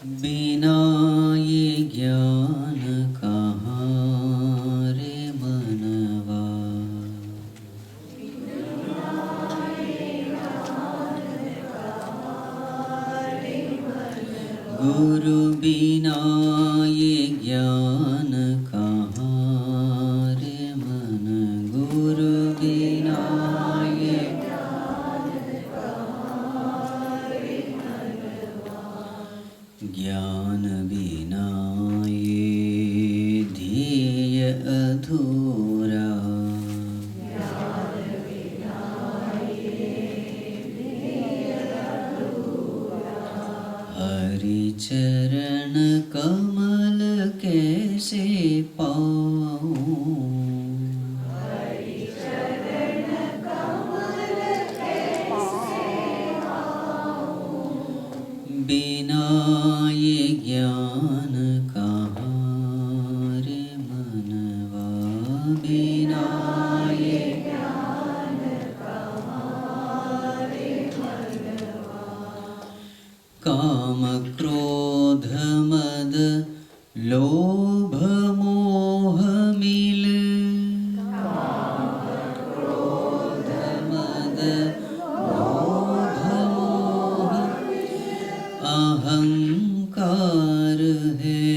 बिना ये ज्ञान कहाँ रे मनवा, गुरु बिना ये ज्ञान कहाँ रे मन, गुरु बिना ये ज्ञान बिना ये ध्येय अधूरा, हरि चरण कमल कैसे पाऊं, बिना ये ज्ञान कहाँ रे मनवा, बिना ये ज्ञान कहाँ रे मनवा, काम क्रोध मद लोभ मोह मिल, काम क्रोध मद लोभ मोह, अहंकार है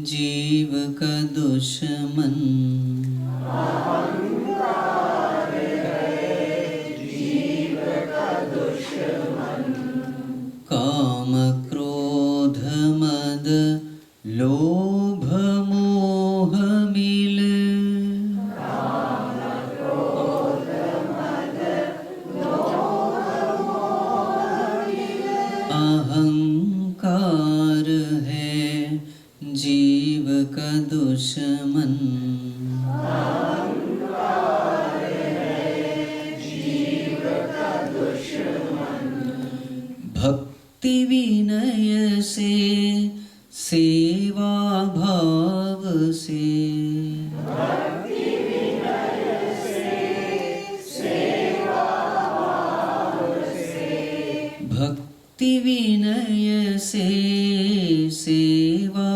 जीव का दुश्मन, अहंकार है जीव का दुश्मन, काम क्रोध मद लोभ मोह मिल, काम क्रोध मद लोभ मोह मिल, अहंकार है जीव का दुश्मन, अहंकार है जीव का दुश्मन, भक्ति विनय से सेवा भाव से, भक्ति विनय से सेवा भाव से, भक्ति विनय से सेवा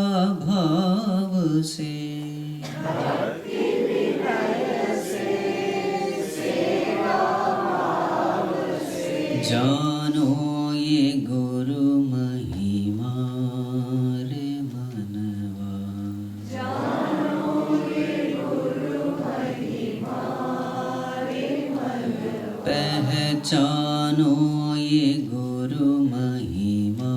भाव से, भक्ति विनय से सेवा भाव से, जानो ये गुरु महिमा रे मनवा, जानो ये गुरु महिमा रे मनवा, पहचानो ये गुरु महिमा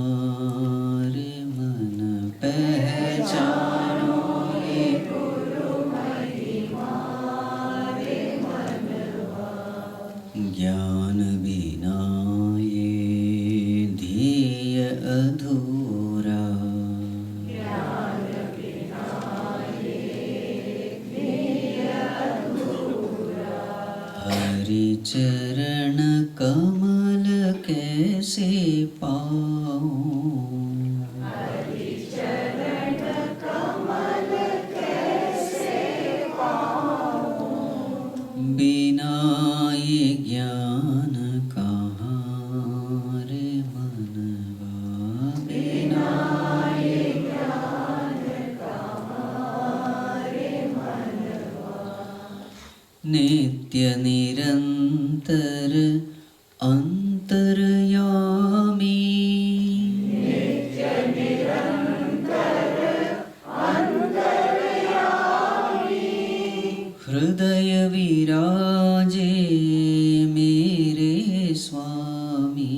रे मन, पहचानो ये गुरु महिमा रे मनवा, ज्ञान बिना ये ध्येय अधूरा, ज्ञान बिना ये ध्येय अधूरा, हरि चरण कमल कैसे पाऊं, हरि चरण कमल कैसे पाऊं, बिना ये ज्ञान कहाँ रे मनवा, बिना ये ज्ञान कहाँ रे मनवा, नित्य निरंतर अंतर्यामी, नित्य निरंतर अंतर्यामी, हृदय विराजे मेरे स्वामी,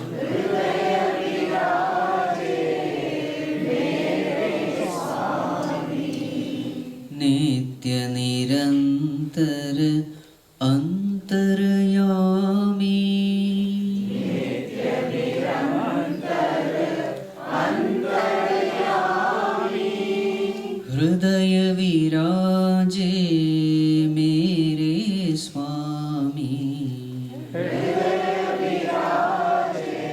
हृदय विराजे मेरे स्वामी, नित्य निरंतर अंतर्यामी, नित्य निरंतर अंतर्यामी, हृदय विराजे मेरे स्वामी, हृदय विराजे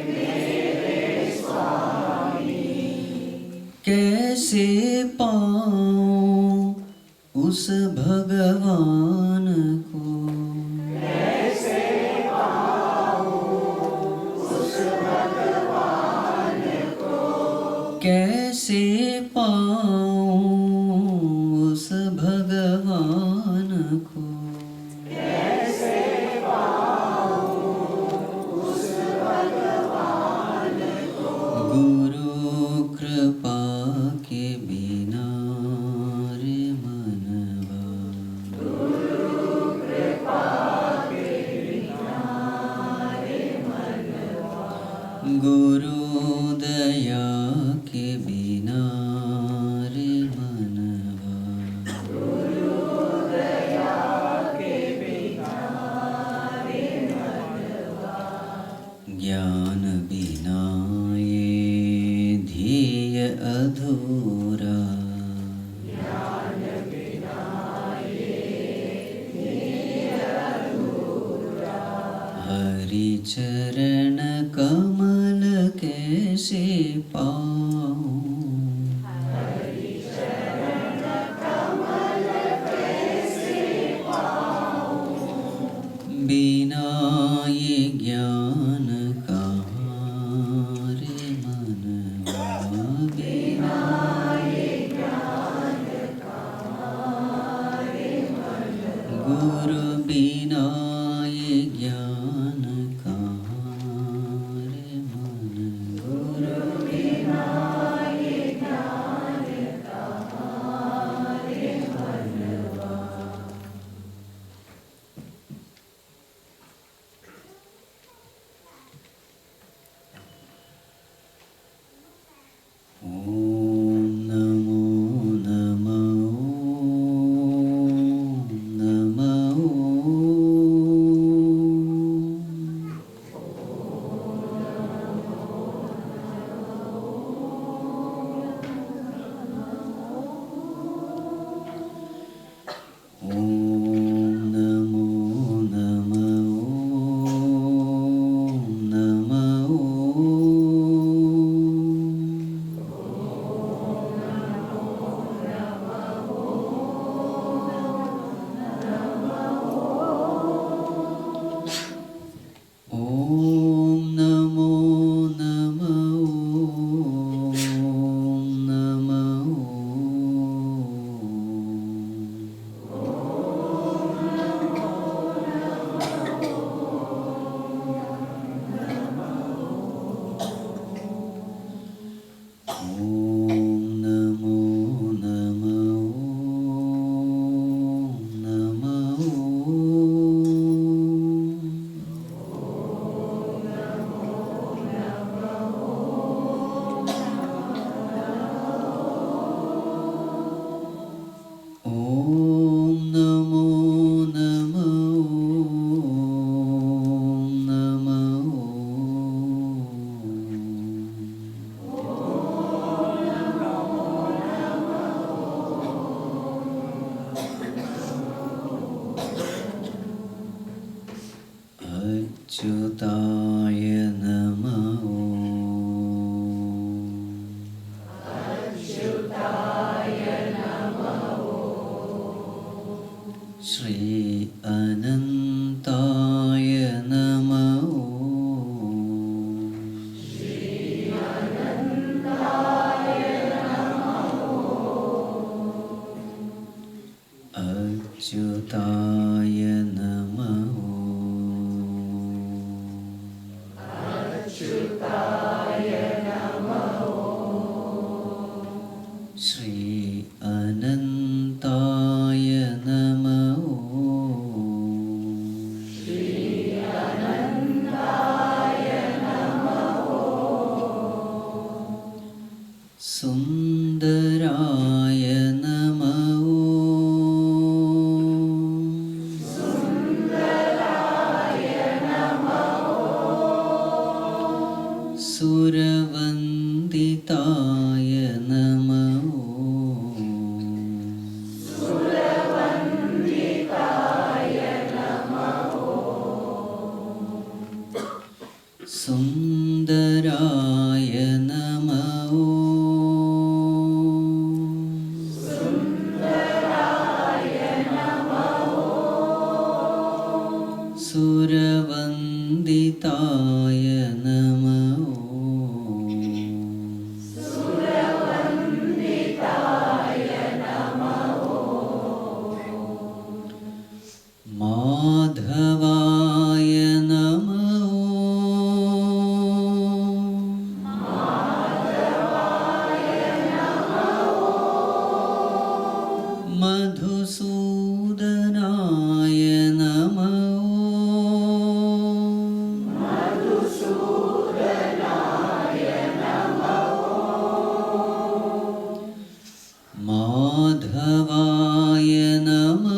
मेरे स्वामी, कैसे पाऊं उस भगवान को, चरण कमल कैसे पाऊं, बिना ये ज्ञान कहाँ रे मनवा, बिना ये ज्ञान कहाँ रे मनवा, गुरु बिना ये ज्ञान कहाँ रे मन, गुरु बिना ये ज्ञान कहाँ रे मनवा। ओम नमो नमो नमो ओम नमो नमो नमो ओम नमो नमो नमो ओम नमो नमो ओम नमो नमो अच्युताय नमः। श्री अनंताय नमः। अच्युताय नमः। श्री अनंताय नमः। सुंदराय नमः। सुरवंदिताय नमः। सुंदराय नमः। सुरवंदिताय नमः। माधवाय नमः। मधुसूदनाय नमः। माधवाय नमः।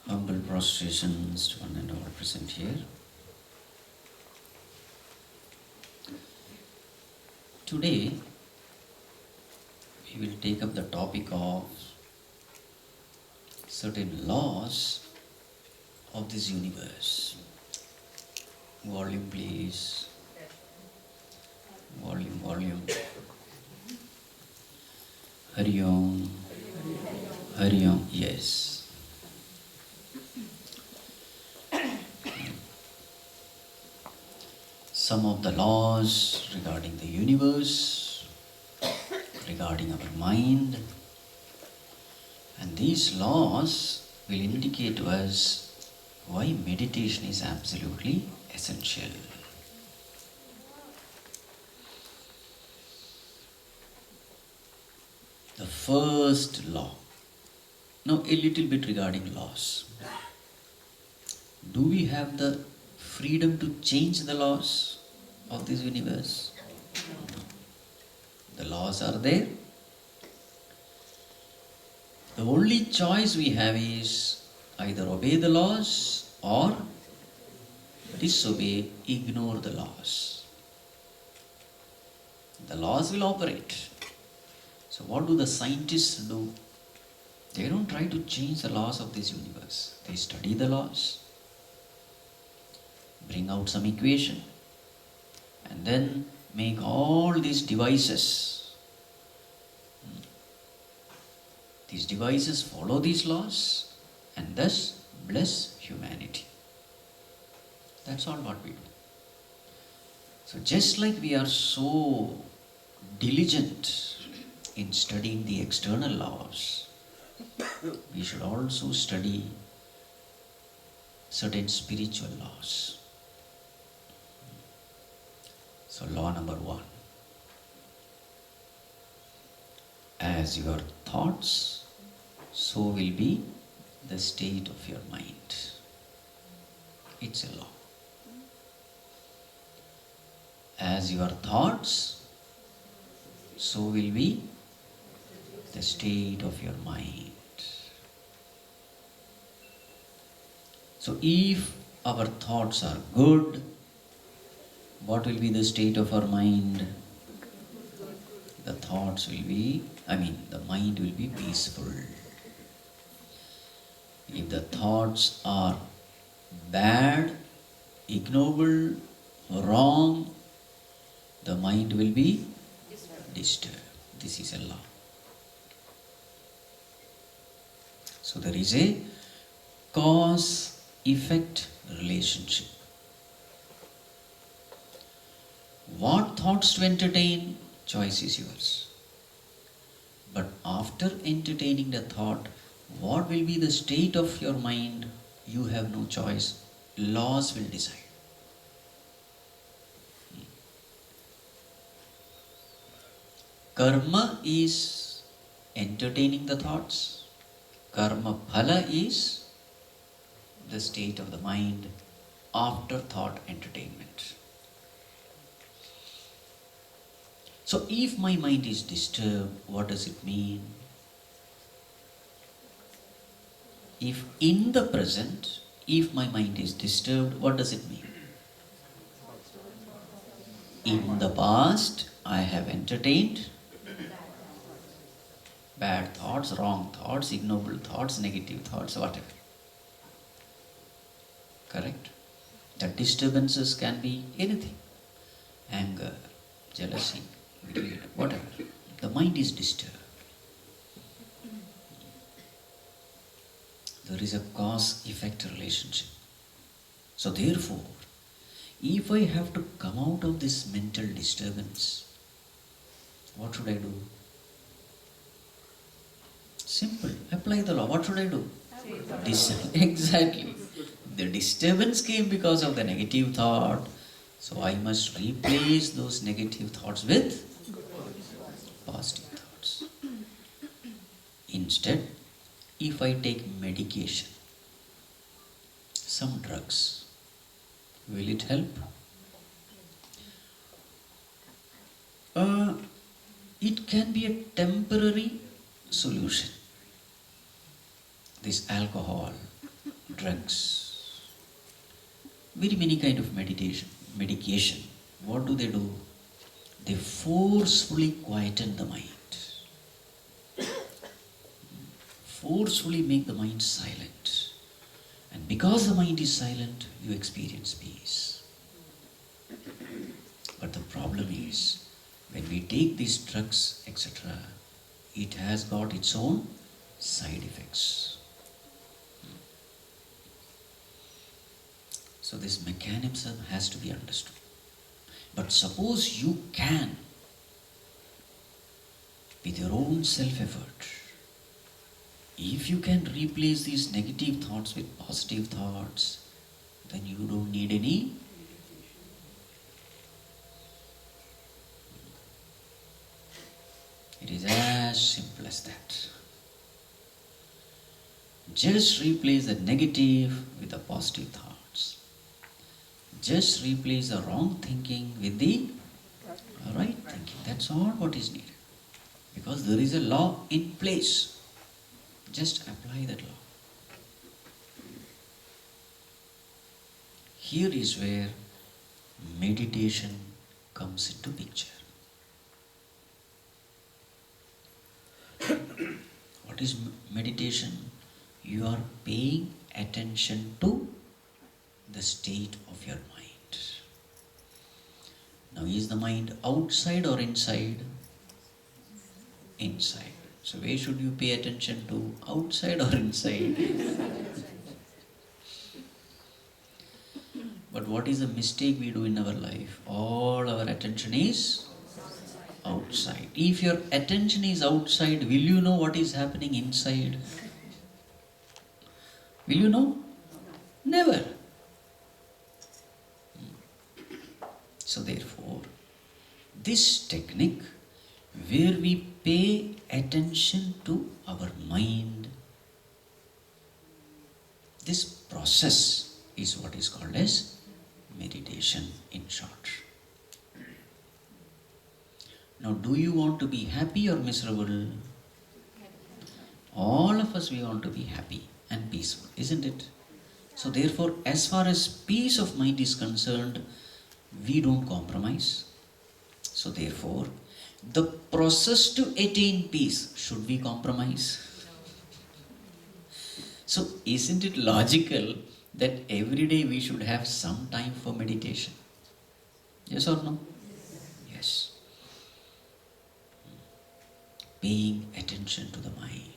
Humble prostrations to one and all present here. Today, we will take up the topic of certain laws of this universe. Volume, please. Volume. Hari Om. Hari Om, yes. Some of the laws regarding the universe, regarding our mind, and these laws will indicate to us why meditation is absolutely essential. The first law. Now, a little bit regarding laws. Do we have the freedom to change the laws of this universe? The laws are there. The only choice we have is either obey the laws or disobey, ignore the laws. The laws will operate. So what do the scientists do? They don't try to change the laws of this universe. They study the laws, bring out some equation, and then make all these devices. These devices follow these laws and thus bless humanity. That's all what we do. So just like we are so diligent in studying the external laws, we should also study certain spiritual laws. So law number 1. As your thoughts, so will be the state of your mind. It's a law. As your thoughts, so will be the state of your mind. So if our thoughts are good, what will be the state of our mind? The thoughts will be, the mind will be peaceful. If the thoughts are bad, ignoble, wrong, the mind will be disturbed. This is a law. So there is a cause-effect relationship. What thoughts to entertain? Choice is yours. But after entertaining the thought, what will be the state of your mind? You have no choice. Laws will decide. Karma is entertaining the thoughts. Karma phala is the state of the mind after thought entertainment. So if my mind is disturbed, what does it mean? If in the present, if my mind is disturbed, what does it mean? In the past, I have entertained bad thoughts, wrong thoughts, ignoble thoughts, negative thoughts, whatever. Correct? The disturbances can be anything. Anger, jealousy, greed, whatever. The mind is disturbed. There is a cause-effect relationship. So therefore, if I have to come out of this mental disturbance, what should I do? Simple. Apply the law. What should I do? Exactly. The disturbance came because of the negative thought. So I must replace those negative thoughts with positive thoughts. Instead, if I take medication, some drugs, will it help? It can be a temporary solution. This alcohol, drugs, very many kind of medication. What do? They forcefully quieten the mind. Forcefully make the mind silent. And because the mind is silent, you experience peace. But the problem is, when we take these drugs, etc., it has got its own side effects. So this mechanism has to be understood. But suppose you can, with your own self-effort, if you can replace these negative thoughts with positive thoughts, then you don't need any. It is as simple as that. Just replace the negative with the positive thoughts. Just replace the wrong thinking with the right thinking. That's all what is needed. Because there is a law in place. Just apply that law. Here is where meditation comes into picture. What is meditation? You are paying attention to the state of your mind. Now, is the mind outside or inside? Inside. So, where should you pay attention to? Outside or inside? But what is the mistake we do in our life? All our attention is outside. If your attention is outside, will you know what is happening inside? Will you know? Never. So therefore, this technique where we pay attention to our mind, this process is what is called as meditation in short. Now, do you want to be happy or miserable? All of us, we want to be happy and peaceful, isn't it? So therefore, as far as peace of mind is concerned, we don't compromise. So therefore, the process to attain peace, should we compromise? So isn't it logical that every day we should have some time for meditation? Yes or no? Yes. Paying attention to the mind.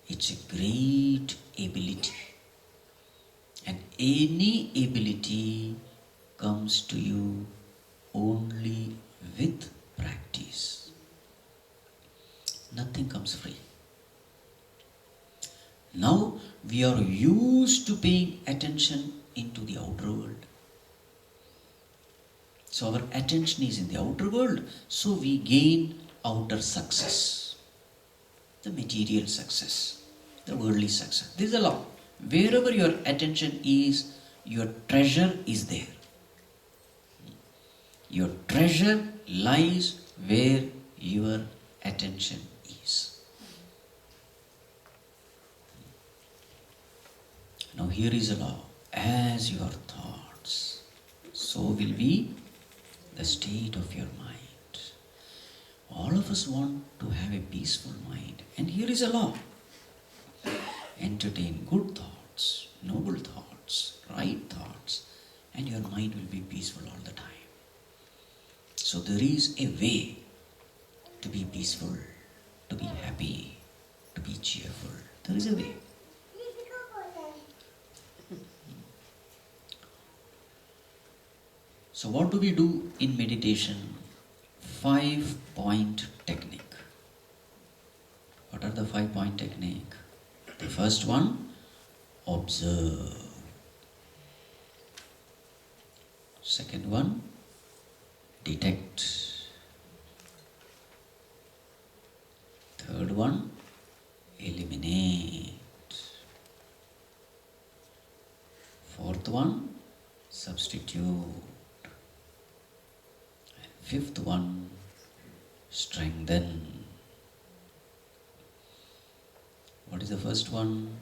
It's a great ability. And any ability comes to you only with practice. Nothing comes free. Now we are used to paying attention into the outer world. So our attention is in the outer world, so we gain outer success, the material success, the worldly success. This is a law. Wherever your attention is, your treasure is there. Your treasure lies where your attention is. Now here is a law. As your thoughts, so will be the state of your mind. All of us want to have a peaceful mind. And here is a law. Entertain good thoughts, noble thoughts, right thoughts, and your mind will be peaceful all the time. So there is a way to be peaceful, to be happy, to be cheerful. There is a way. So what do we do in meditation? 5-point technique. What are the 5-point technique? The first one, observe. Second one, detect. Third one, eliminate. Fourth one, substitute. And fifth one, strengthen. What is the first one?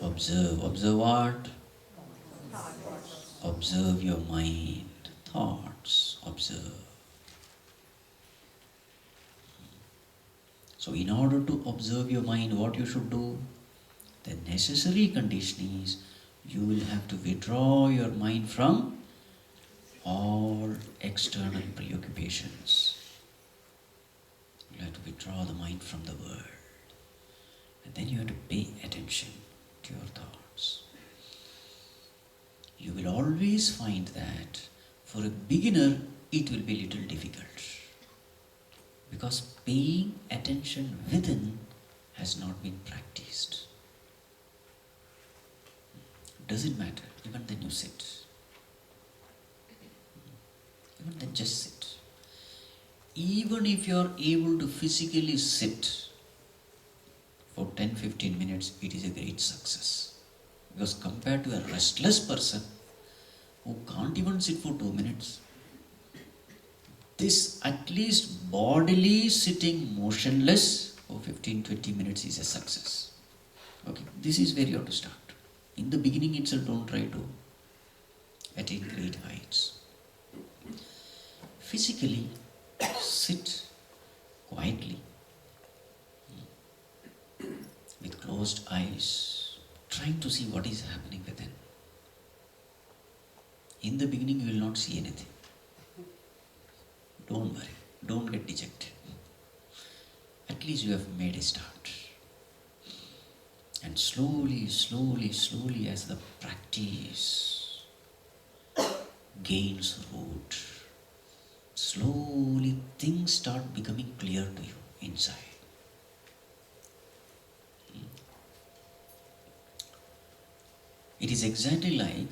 Observe. Observe what? Observe your mind, thoughts, observe. So in order to observe your mind, what you should do? The necessary condition is you will have to withdraw your mind from all external preoccupations. You have to withdraw the mind from the world. And then you have to pay attention to your thoughts. You will always find that for a beginner it will be a little difficult, because paying attention within has not been practiced. Doesn't matter, even then you sit. Even then just sit. Even if you are able to physically sit for 10-15 minutes, it is a great success. Because compared to a restless person who can't even sit for 2 minutes, this at least bodily sitting motionless for 15-20 minutes is a success. Okay, this is where you have to start. In the beginning itself, don't try to attain great heights. Physically, sit quietly with closed eyes, trying to see what is happening within. In the beginning, you will not see anything. Don't worry, don't get dejected. At least you have made a start. And slowly, as the practice gains root, slowly things start becoming clear to you inside. It is exactly like,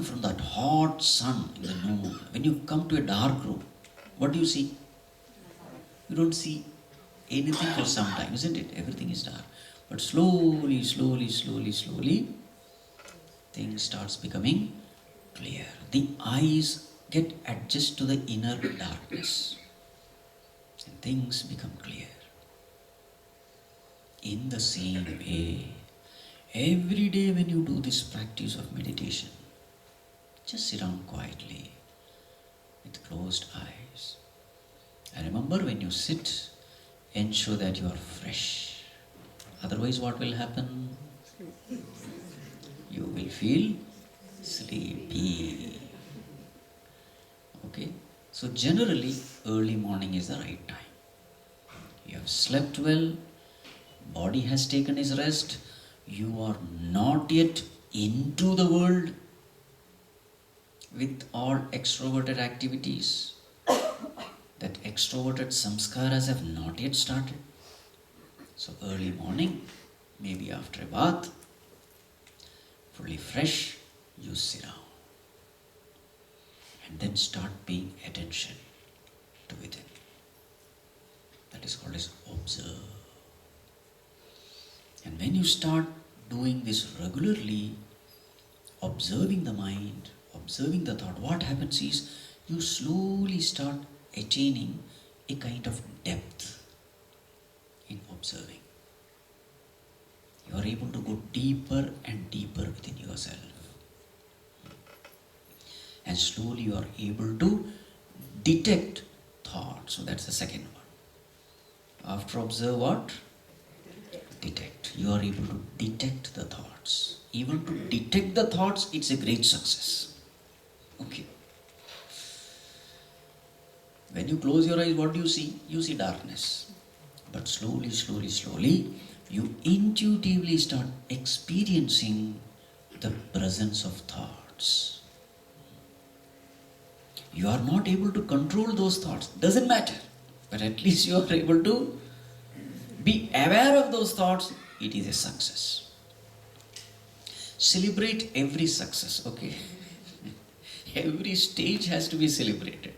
from that hot sun in the noon, when you come to a dark room, what do you see? You don't see anything for some time, isn't it? Everything is dark. But slowly, things starts becoming clear. The eyes get adjust to the inner darkness and things become clear. In the same way, every day when you do this practice of meditation, just sit down quietly with closed eyes. And remember, when you sit, ensure that you are fresh. Otherwise, what will happen? You will feel sleepy. Okay? So generally, early morning is the right time. You have slept well, body has taken its rest, you are not yet into the world with all extroverted activities. That extroverted samskaras have not yet started. So early morning, maybe after a bath, fully fresh, you sit down. And then start paying attention to within. That is called as observe. And when you start doing this regularly, observing the mind, observing the thought, what happens is you slowly start attaining a kind of depth in observing. You are able to go deeper and deeper within yourself. And slowly you are able to detect thoughts. So that's the second one. After observe what? Detect. You are able to detect the thoughts. Even to detect the thoughts, it's a great success. Okay. When you close your eyes, what do you see? You see darkness. But slowly, you intuitively start experiencing the presence of thoughts. You are not able to control those thoughts. Doesn't matter. But at least you are able to be aware of those thoughts. It is a success. Celebrate every success, okay? Every stage has to be celebrated.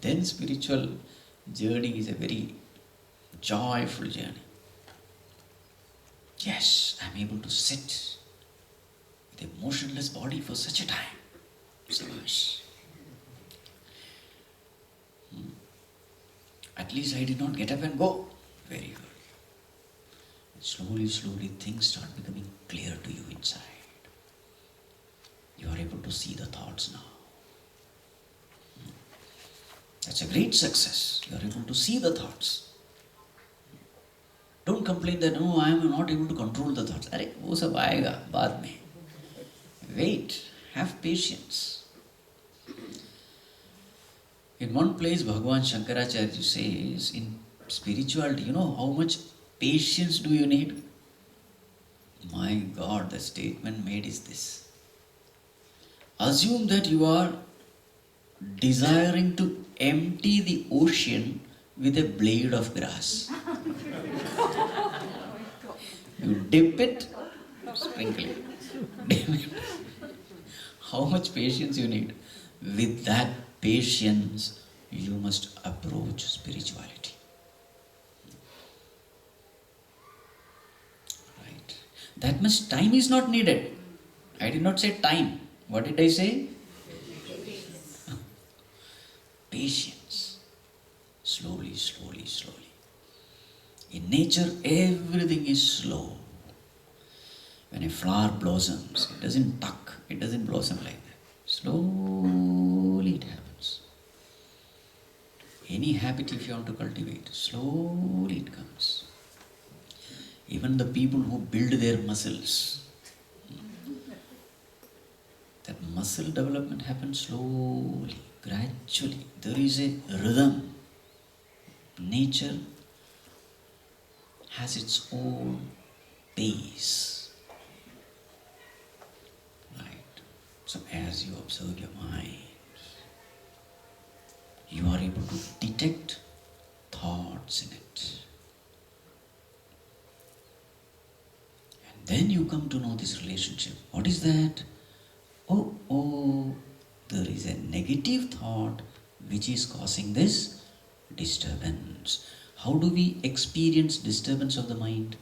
Then spiritual journey is a very joyful journey. Yes, I am able to sit with a motionless body for such a time. Sabash. At least I did not get up and go. Very good. Slowly, things start becoming clear to you inside. You are able to see the thoughts now. That's a great success. You are able to see the thoughts. Don't complain that, no, I am not able to control the thoughts. Arey, wo sab aayega baad mein. Wait, have patience. In one place, Bhagavan Shankaracharya says, in spirituality, you know how much patience do you need? My God, the statement made is this. Assume that you are desiring to empty the ocean with a blade of grass. You dip it, sprinkle it. Dip it. How much patience you need? With that patience, you must approach spirituality. Right? That much time is not needed. I did not say time. What did I say? Patience. Slowly, slowly, slowly. In nature, everything is slow. When a flower blossoms, it doesn't tuck, it doesn't blossom like that. Slowly it happens. Any habit if you want to cultivate, slowly it comes. Even the people who build their muscles, that muscle development happens slowly, gradually. There is a rhythm. Nature has its own pace. Right? So as you observe your mind, you are able to detect thoughts in it. And then you come to know this relationship. What is that? Oh, there is a negative thought which is causing this disturbance. How do we experience disturbance of the mind?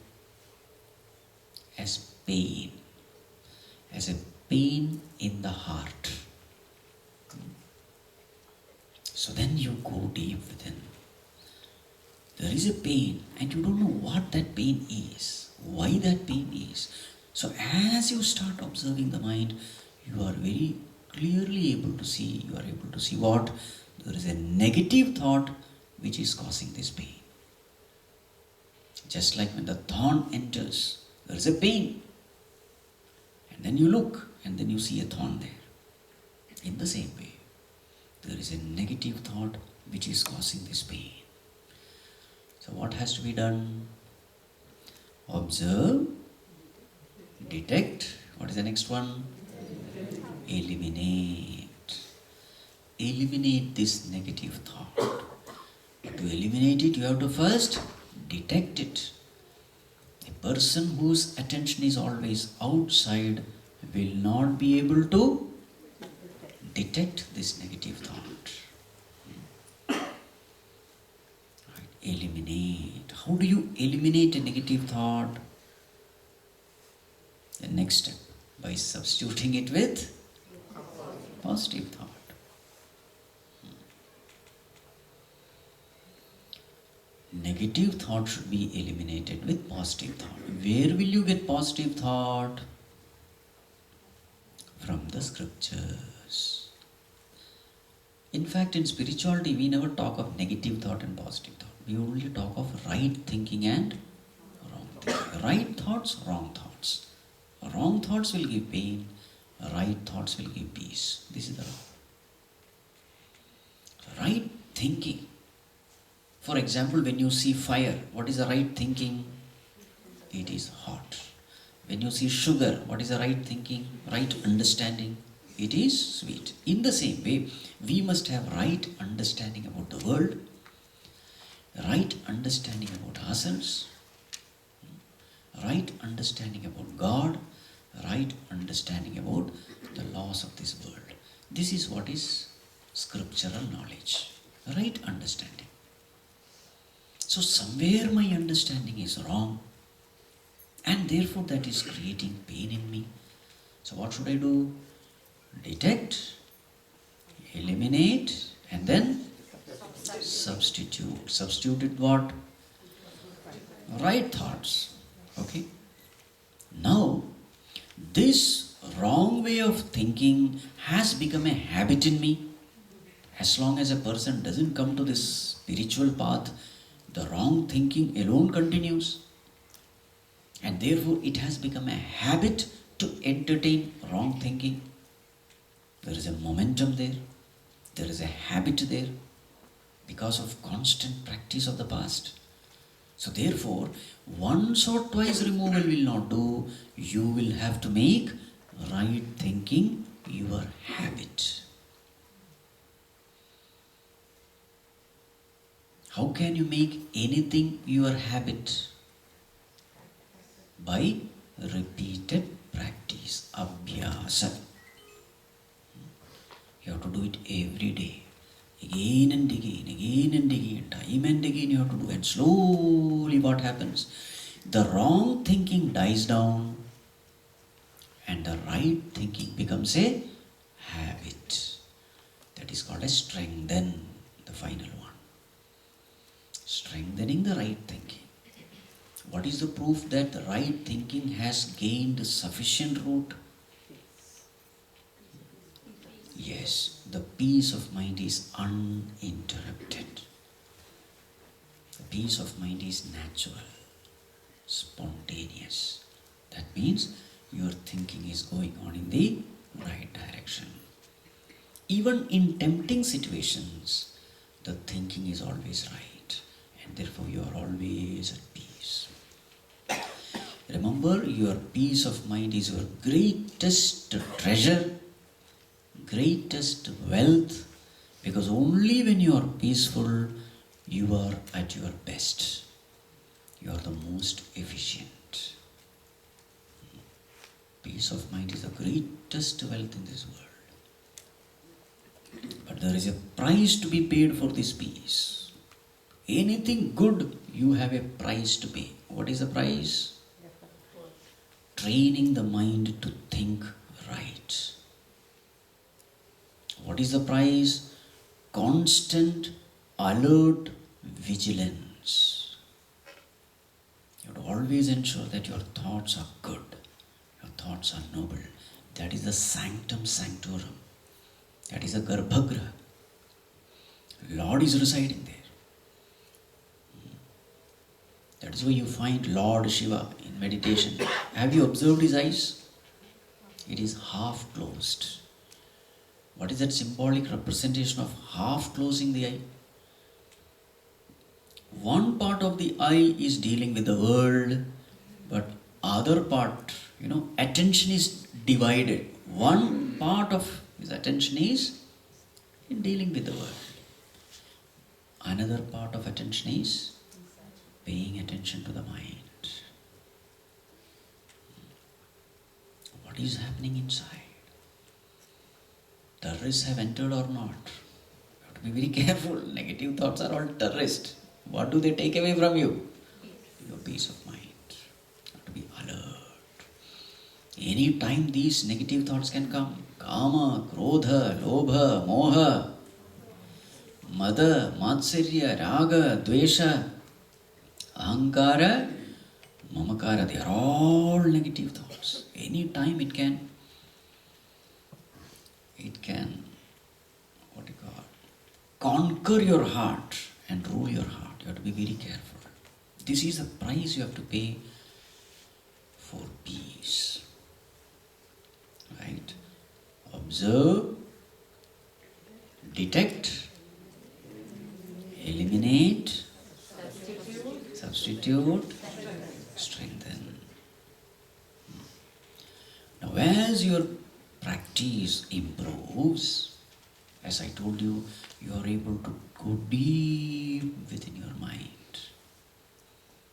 As pain. As a pain in the heart. So then you go deep within. There is a pain and you don't know what that pain is, why that pain is. So as you start observing the mind, you are very clearly able to see, what? There is a negative thought which is causing this pain. Just like when the thorn enters, there is a pain. And then you look and then you see a thorn there. In the same way, there is a negative thought which is causing this pain. So what has to be done? Observe, detect. What is the next one? Eliminate. Eliminate this negative thought. To eliminate it, you have to first detect it. A person whose attention is always outside will not be able to detect this negative thought. Right. Eliminate. How do you eliminate a negative thought? The next step, by substituting it with positive thought. Negative thought should be eliminated with positive thought. Where will you get positive thought? From the scriptures. In fact, in spirituality, we never talk of negative thought and positive thought. We only talk of right thinking and wrong thinking. Right thoughts, wrong thoughts. Wrong thoughts will give pain. Right thoughts will give peace. This is the law. Right thinking. For example, when you see fire, what is the right thinking? It is hot. When you see sugar, what is the right thinking? Right understanding? It is sweet. In the same way, we must have right understanding about the world, right understanding about ourselves, right understanding about God, right understanding about the laws of this world. This is what is scriptural knowledge. Right understanding. So somewhere my understanding is wrong, and therefore that is creating pain in me. So what should I do? Detect, eliminate, and then substitute. Substitute with what? Right thoughts. Okay? Now, this wrong way of thinking has become a habit in me. As long as a person doesn't come to this spiritual path, the wrong thinking alone continues. And therefore, it has become a habit to entertain wrong thinking. There is a momentum there. There is a habit there because of constant practice of the past. So therefore, once or twice removal will not do. You will have to make right thinking your habit. How can you make anything your habit? By repeated practice, abhyasa. You have to do it every day. Again and again, time and again you have to do. And slowly what happens? The wrong thinking dies down and the right thinking becomes a habit. That is called a strengthen, the final one. Strengthening the right thinking. What is the proof that the right thinking has gained sufficient root? Yes, the peace of mind is uninterrupted. The peace of mind is natural, spontaneous. That means your thinking is going on in the right direction. Even in tempting situations, the thinking is always right, and therefore you are always at peace. Remember, your peace of mind is your greatest treasure, greatest wealth, because only when you are peaceful, you are at your best. You are the most efficient. Peace of mind is the greatest wealth in this world. But there is a price to be paid for this peace. Anything good, you have a price to pay. What is the price? Training the mind to think right. What is the price? Constant, alert vigilance. You have to always ensure that your thoughts are good, your thoughts are noble. That is the sanctum sanctorum. That is the garbhagriha. Lord is residing there. That is why you find Lord Shiva in meditation. Have you observed his eyes? It is half closed. What is that symbolic representation of half closing the eye? One part of the eye is dealing with the world, but other part, attention is divided. One part of his attention is in dealing with the world. Another part of attention is paying attention to the mind. What is happening inside? Terrorists have entered or not? You have to be very careful. Negative thoughts are all terrorists. What do they take away from you? Your peace of mind. You have to be alert. Any time these negative thoughts can come. Kama, Krodha, Lobha, Moha, Mada, Matsarya, Raga, Dvesha, Ahankara, Mamakara. They are all negative thoughts. Any time it can conquer your heart and rule your heart. You have to be very careful. This is the price you have to pay for peace. Right? Observe, detect, eliminate, substitute, strengthen. Now, as your practice improves, as I told you, you are able to go deep within your mind.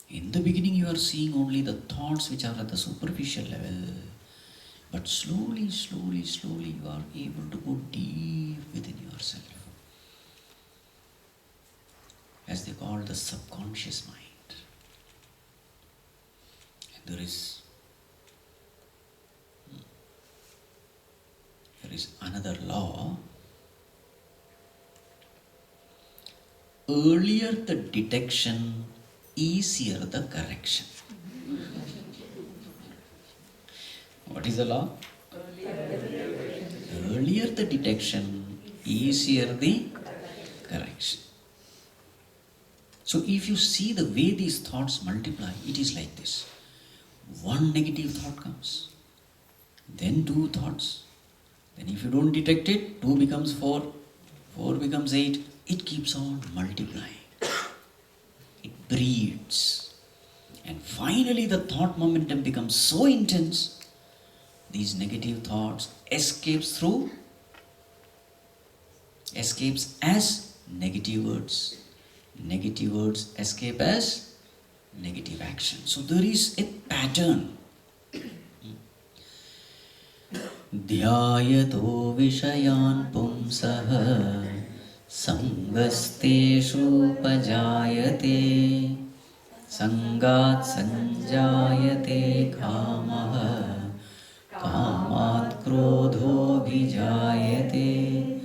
In the beginning, you are seeing only the thoughts which are at the superficial level, but slowly, you are able to go deep within yourself. As they call the subconscious mind. And there is another law. Earlier the detection, easier the correction. What is the law? Earlier the detection, easier the correction. So if you see the way these thoughts multiply, it is like this. One negative thought comes, then two thoughts. Then if you don't detect it, 2 becomes 4, 4 becomes 8. It keeps on multiplying. It breeds. And finally the thought momentum becomes so intense, these negative thoughts escapes as negative words. Negative words escape as negative action. So there is a pattern. Dhyayato vishayan pumsah sangasteshu pajayate sangat sanjayate kamah kamat krodho bhijayate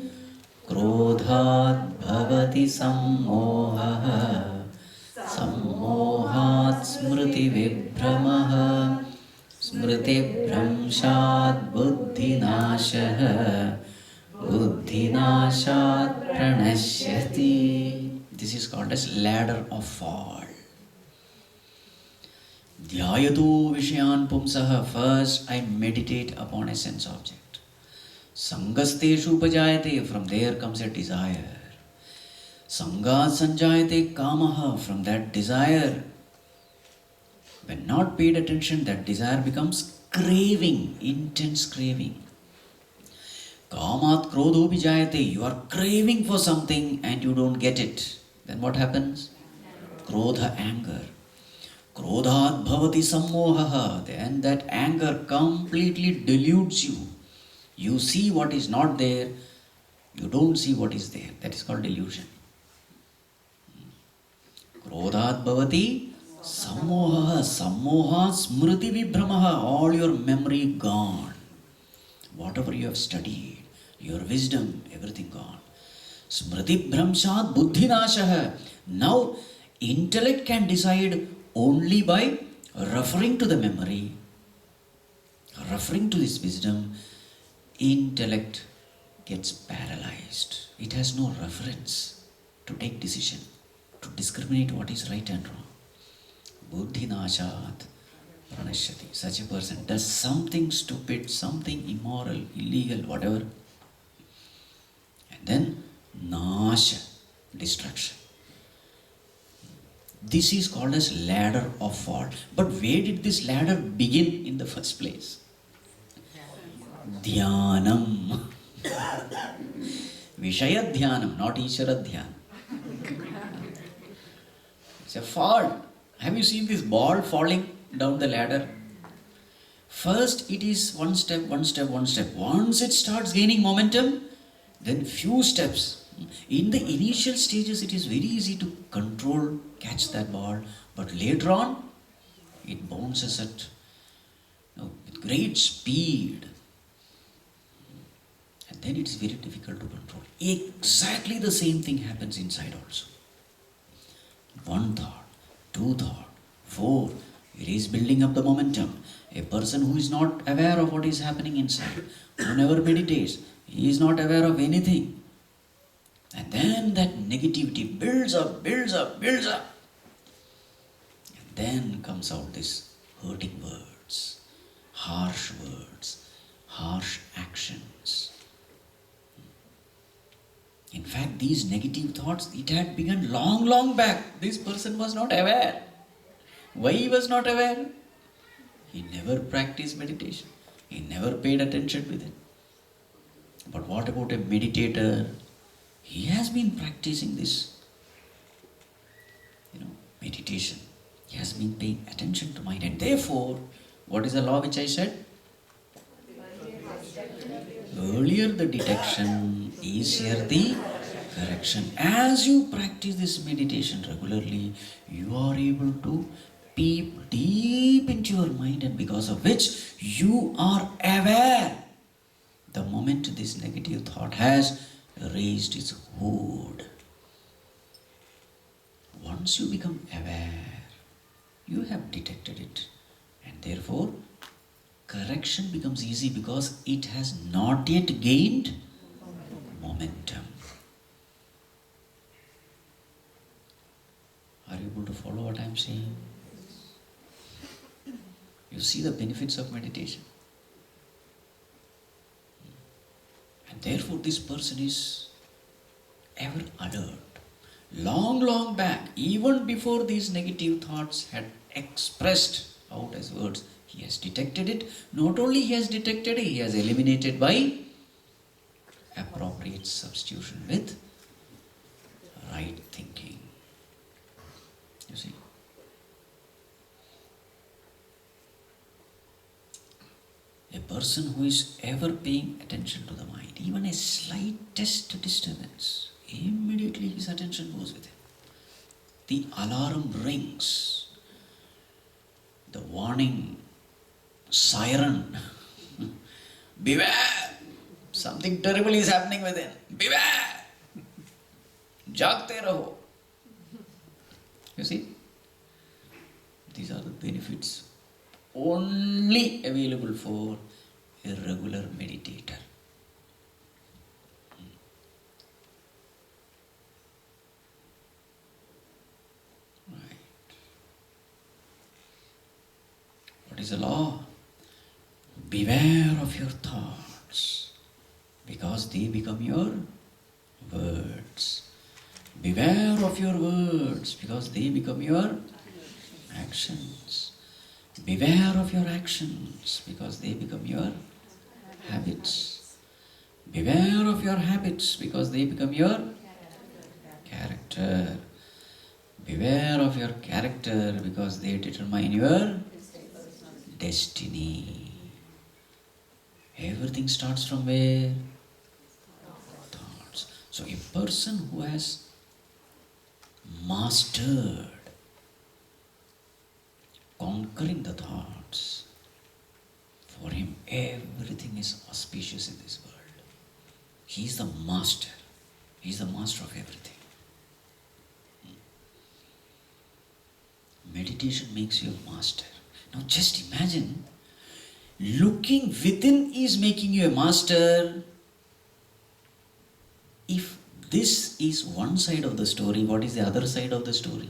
krodhat bhavati sammohah sammohat smriti vibhramah smriti bhramshat buddhinashah buddhinashat pranashyati. This is called as ladder of fall. Dhyayato vishayan pumsah. First I meditate upon a sense object. Sangasteshu upajayate. From there comes a desire. Sangat sanjayate kamaha. From that desire, when not paid attention, that desire becomes craving, intense craving. Kamat krodho bhijayate. You are craving for something and you don't get it. Then what happens? Krodha, anger. Krodhat bhavati sammohaha. Then that anger completely deludes you. You see what is not there, you don't see what is there. That is called delusion. Krodhat bhavati sammohaha. Sammoha smriti vibhramaha. All your memory gone. Whatever you have studied, your wisdom, everything gone. Smriti bhramshat buddhinashah. Now intellect can decide only by referring to the memory, referring to this wisdom. Intellect gets paralyzed. It has no reference to take decision, to discriminate what is right and wrong. Buddhinashat pranashyati. Such a person does something stupid, something immoral, illegal, whatever. And then nasha, destruction. This is called as ladder of fall. But where did this ladder begin in the first place? Dhyanam. Vishaya dhyanam, not Ishvara dhyanam. It's a fall. Have you seen this ball falling down the ladder? First it is one step, one step, one step. Once it starts gaining momentum, then few steps. In the initial stages it is very easy to control, catch that ball, but later on it bounces at with great speed, and then it is very difficult to control. Exactly the same thing happens inside also. One thought, two thought, four, it is building up the momentum. A person who is not aware of what is happening inside, who never meditates, he is not aware of anything. And then that negativity builds up, builds up, builds up. And then comes out this hurting words, harsh actions. In fact, these negative thoughts, it had begun long, long back. This person was not aware. Why he was not aware? He never practiced meditation. He never paid attention with it. But what about a meditator? He has been practicing this, meditation. He has been paying attention to mind. And therefore, what is the law which I said? Earlier the detection, easier the correction. As you practice this meditation regularly, you are able to peep deep into your mind, and because of which you are aware the moment this negative thought has raised its hood. Once you become aware, you have detected it, and therefore correction becomes easy because it has not yet gained momentum. Are you able to follow what I am saying? You see the benefits of meditation. And therefore this person is ever alert. Long, long back, even before these negative thoughts had expressed out as words, he has detected it. Not only he has detected it, he has eliminated by appropriate substitution with right thinking. You see? A person who is ever paying attention to the mind, even a slightest disturbance, immediately his attention goes with it. The alarm rings, the warning siren. Beware! Something terrible is happening within. Beware! Jagte raho. You see? These are the benefits only available for a regular meditator. Right. What is the law? Beware of your thoughts, because they become your words. Beware of your words, because they become your actions. Beware of your actions, because they become your habits. Beware of your habits, because they become your character. Beware of your character, because they determine your destiny. Everything starts from where? Thoughts. So a person who has mastered conquering the thoughts, for him everything is auspicious in this world. He is the master. He is the master of everything. Meditation makes you a master. Now just imagine, looking within is making you a master. If this is one side of the story, what is the other side of the story?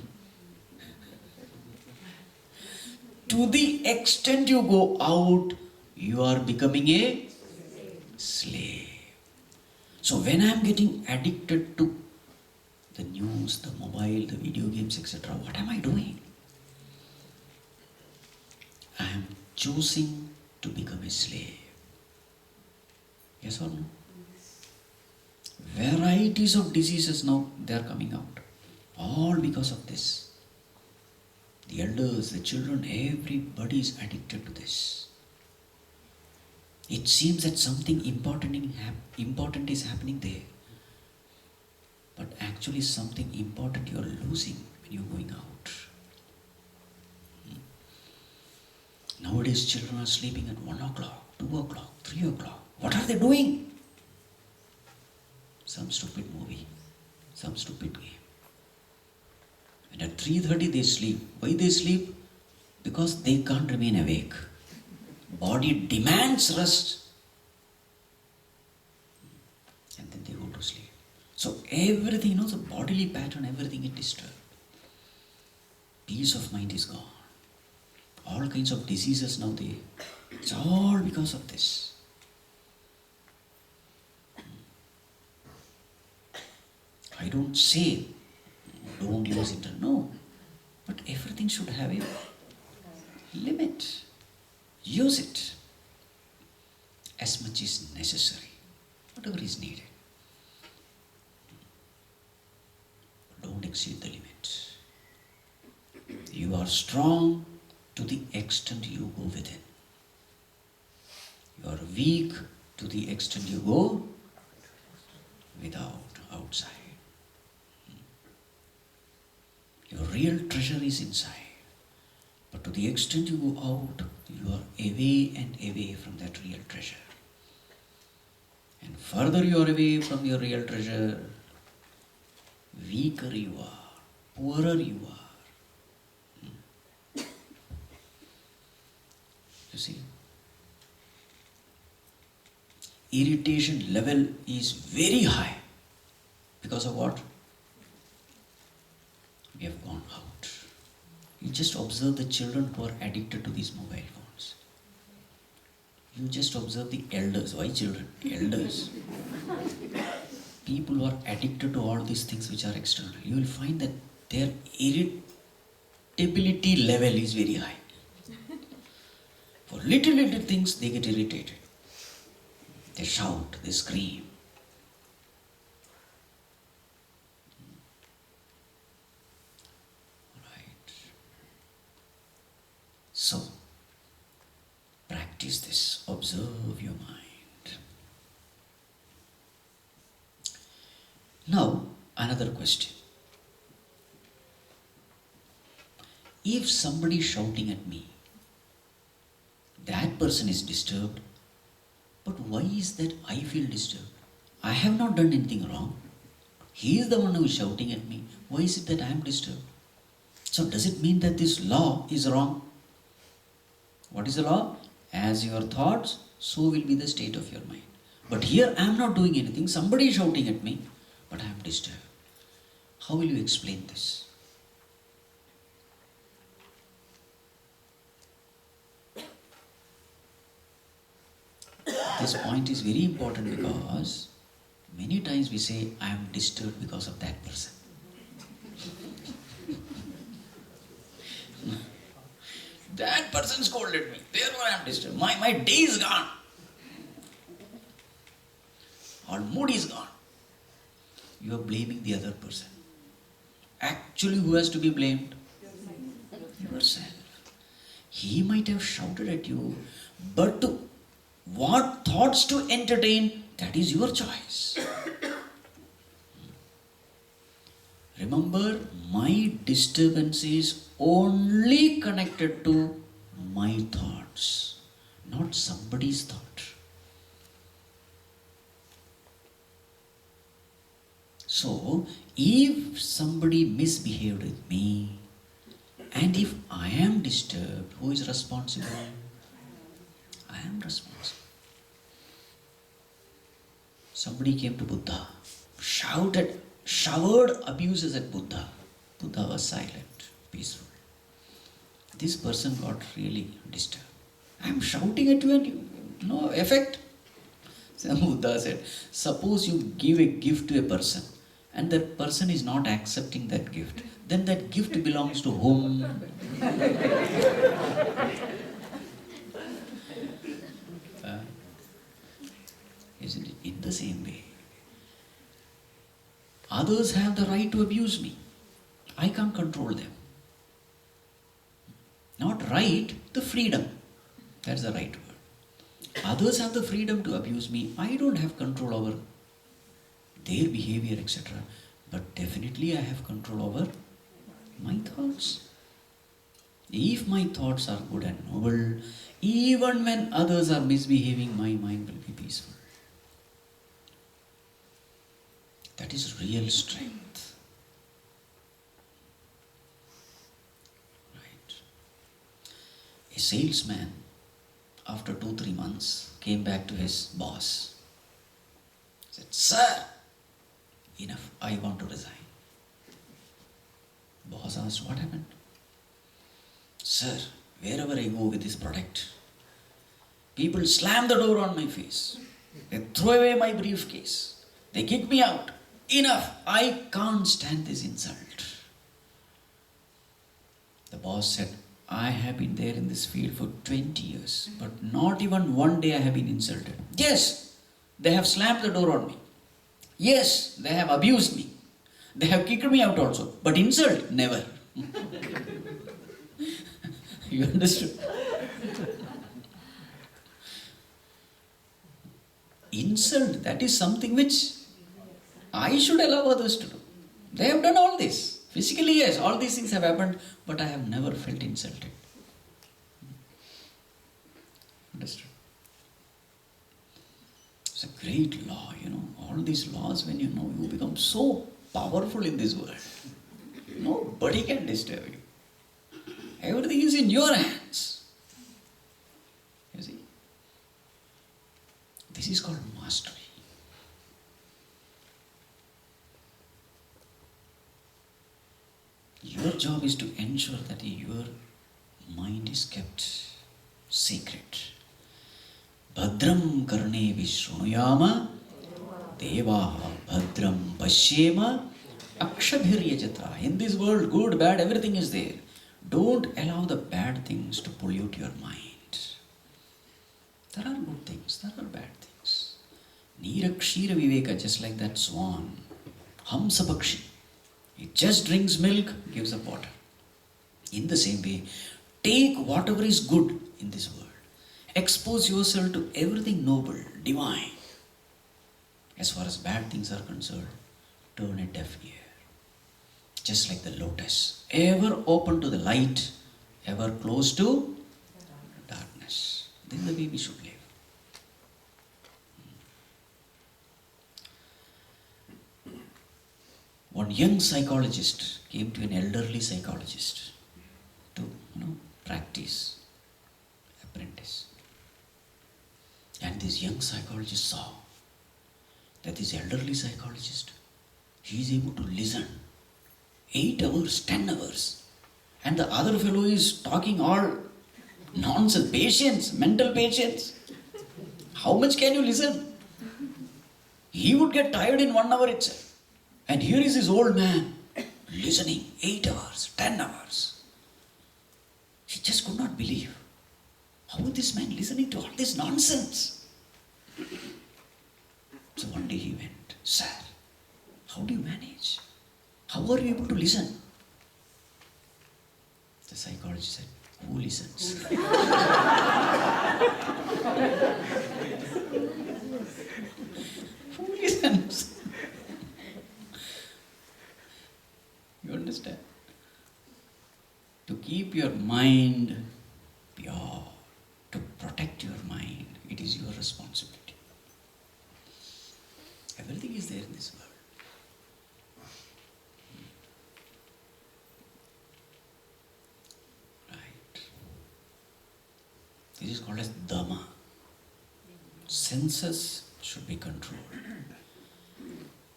To the extent you go out, you are becoming a slave. So when I am getting addicted to the news, the mobile, the video games, etc., what am I doing? I am choosing to become a slave. Yes or no? Varieties of diseases now, they are coming out. All because of this. The elders, the children, everybody is addicted to this. It seems that something important is happening there. But actually something important you are losing when you are going out. Nowadays children are sleeping at 1 o'clock, 2 o'clock, 3 o'clock. What are they doing? Some stupid movie, some stupid game. And at 3:30 they sleep. Why they sleep? Because they can't remain awake. Body demands rest. And then they go to sleep. So everything, the bodily pattern, everything is disturbed. Peace of mind is gone. All kinds of diseases now, it's all because of this. I don't say don't use it, no. But everything should have a limit. Use it as much as necessary, whatever is needed. Don't exceed the limit. You are strong to the extent you go within. You are weak to the extent you go outside. Your real treasure is inside. But to the extent you go out, you are away and away from that real treasure. And further you are away from your real treasure, weaker you are, poorer you are. You see? Irritation level is very high. Because of what? We have gone out. You just observe the children who are addicted to these mobile phones. You just observe the elders. Why children? Elders. people who are addicted to all these things which are external, you will find that their irritability level is very high. For little things they get irritated. They shout, they scream. Right. So, practice this. Observe your mind. Now, another question. If somebody is shouting at me, that person is disturbed, but why is that I feel disturbed? I have not done anything wrong. He is the one who is shouting at me. Why is it that I am disturbed? So does it mean that this law is wrong? What is the law? As your thoughts, so will be the state of your mind. But here I am not doing anything. Somebody is shouting at me, but I am disturbed. How will you explain this? This point is very important because many times we say, I am disturbed because of that person. That person scolded me, therefore I am disturbed. My day is gone. Our mood is gone. You are blaming the other person. Actually, who has to be blamed? Yourself. He might have shouted at you, but what thoughts to entertain, that is your choice. Remember, my disturbance is only connected to my thoughts, not somebody's thought. So, if somebody misbehaved with me, and if I am disturbed, who is responsible? I am responsible. Somebody came to Buddha, showered abuses at Buddha. Buddha was silent, peaceful. This person got really disturbed. I am shouting at you and you, no effect. So Buddha said, suppose you give a gift to a person and that person is not accepting that gift, then that gift belongs to whom? Isn't it? In the same way, others have the right to abuse me. I can't control them. Not right, the freedom. That's the right word. Others have the freedom to abuse me. I don't have control over their behavior, etc. But definitely I have control over my thoughts. If my thoughts are good and noble, even when others are misbehaving, my mind will be peaceful. That is real strength. Right. A salesman, after 2-3 months, came back to his boss. Said, "Sir, enough, I want to resign." Boss asked, "What happened?" "Sir, wherever I go with this product, people slam the door on my face. They throw away my briefcase. They kick me out. Enough, I can't stand this insult." The boss said, "I have been there in this field for 20 years, but not even one day I have been insulted. Yes, they have slammed the door on me. Yes, they have abused me. They have kicked me out also, but insult, never." You understood? Insult, that is something which I should allow others to do. They have done all this. Physically, yes, all these things have happened, but I have never felt insulted. Understood? It's a great law, All these laws, when you know, you become so powerful in this world. Nobody can disturb you. Everything is in your hands. You see? This is called mastery. Your job is to ensure that your mind is kept secret. Bhadram karne vishrunuyama Devaha bhadram pashyema akshabhiryajatra. In this world, good, bad, everything is there. Don't allow the bad things to pollute your mind. There are good things, there are bad things. Nirakshira viveka, just like that swan. Hamsa pakshi. It just drinks milk, gives up water. In the same way, take whatever is good in this world. Expose yourself to everything noble, divine. As far as bad things are concerned, turn a deaf ear. Just like the lotus, ever open to the light, ever close to darkness. This is the way we should live. One young psychologist came to an elderly psychologist to practice, apprentice. And this young psychologist saw that this elderly psychologist, he is able to listen 8 hours, 10 hours. And the other fellow is talking all nonsense, patience, mental patience. How much can you listen? He would get tired in 1 hour itself. And here is this old man listening 8 hours, 10 hours. He just could not believe. How is this man listening to all this nonsense? So one day he went, "Sir, how do you manage? How are you able to listen?" The psychologist said, "Who listens?" Who listens? You understand? To keep your mind pure, to protect your mind, it is your responsibility. Everything is there in this world. Right. This is called as Dhamma. Senses should be controlled.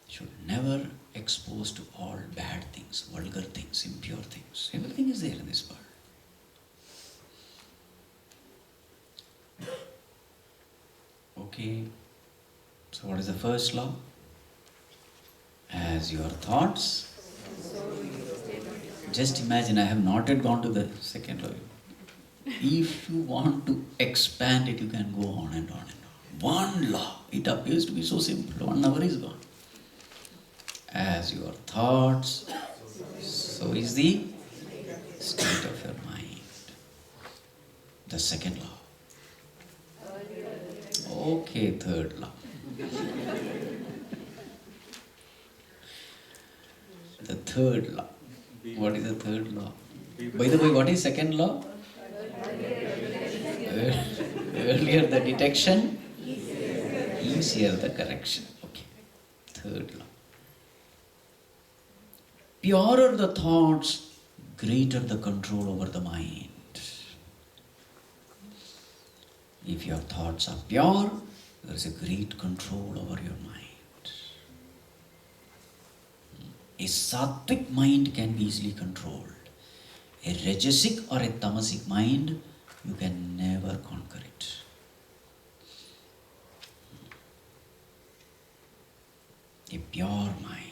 Should never expose to all bad things, vulgar things, impure things. Everything is there in this world. Okay. So what is the first law? As your thoughts. Just imagine, I have not yet gone to the second law. If you want to expand it, you can go on and on and on. One law. It appears to be so simple. 1 hour is gone. As your thoughts, so is the state of your mind. The second law. Okay, third law. The third law. What is the third law? By the way, what is second law? Earlier the detection, easier the correction. Okay. Third law. Purer the thoughts, greater the control over the mind. If your thoughts are pure, there is a great control over your mind. A sattvic mind can be easily controlled. A rajasic or a tamasic mind, you can never conquer it. A pure mind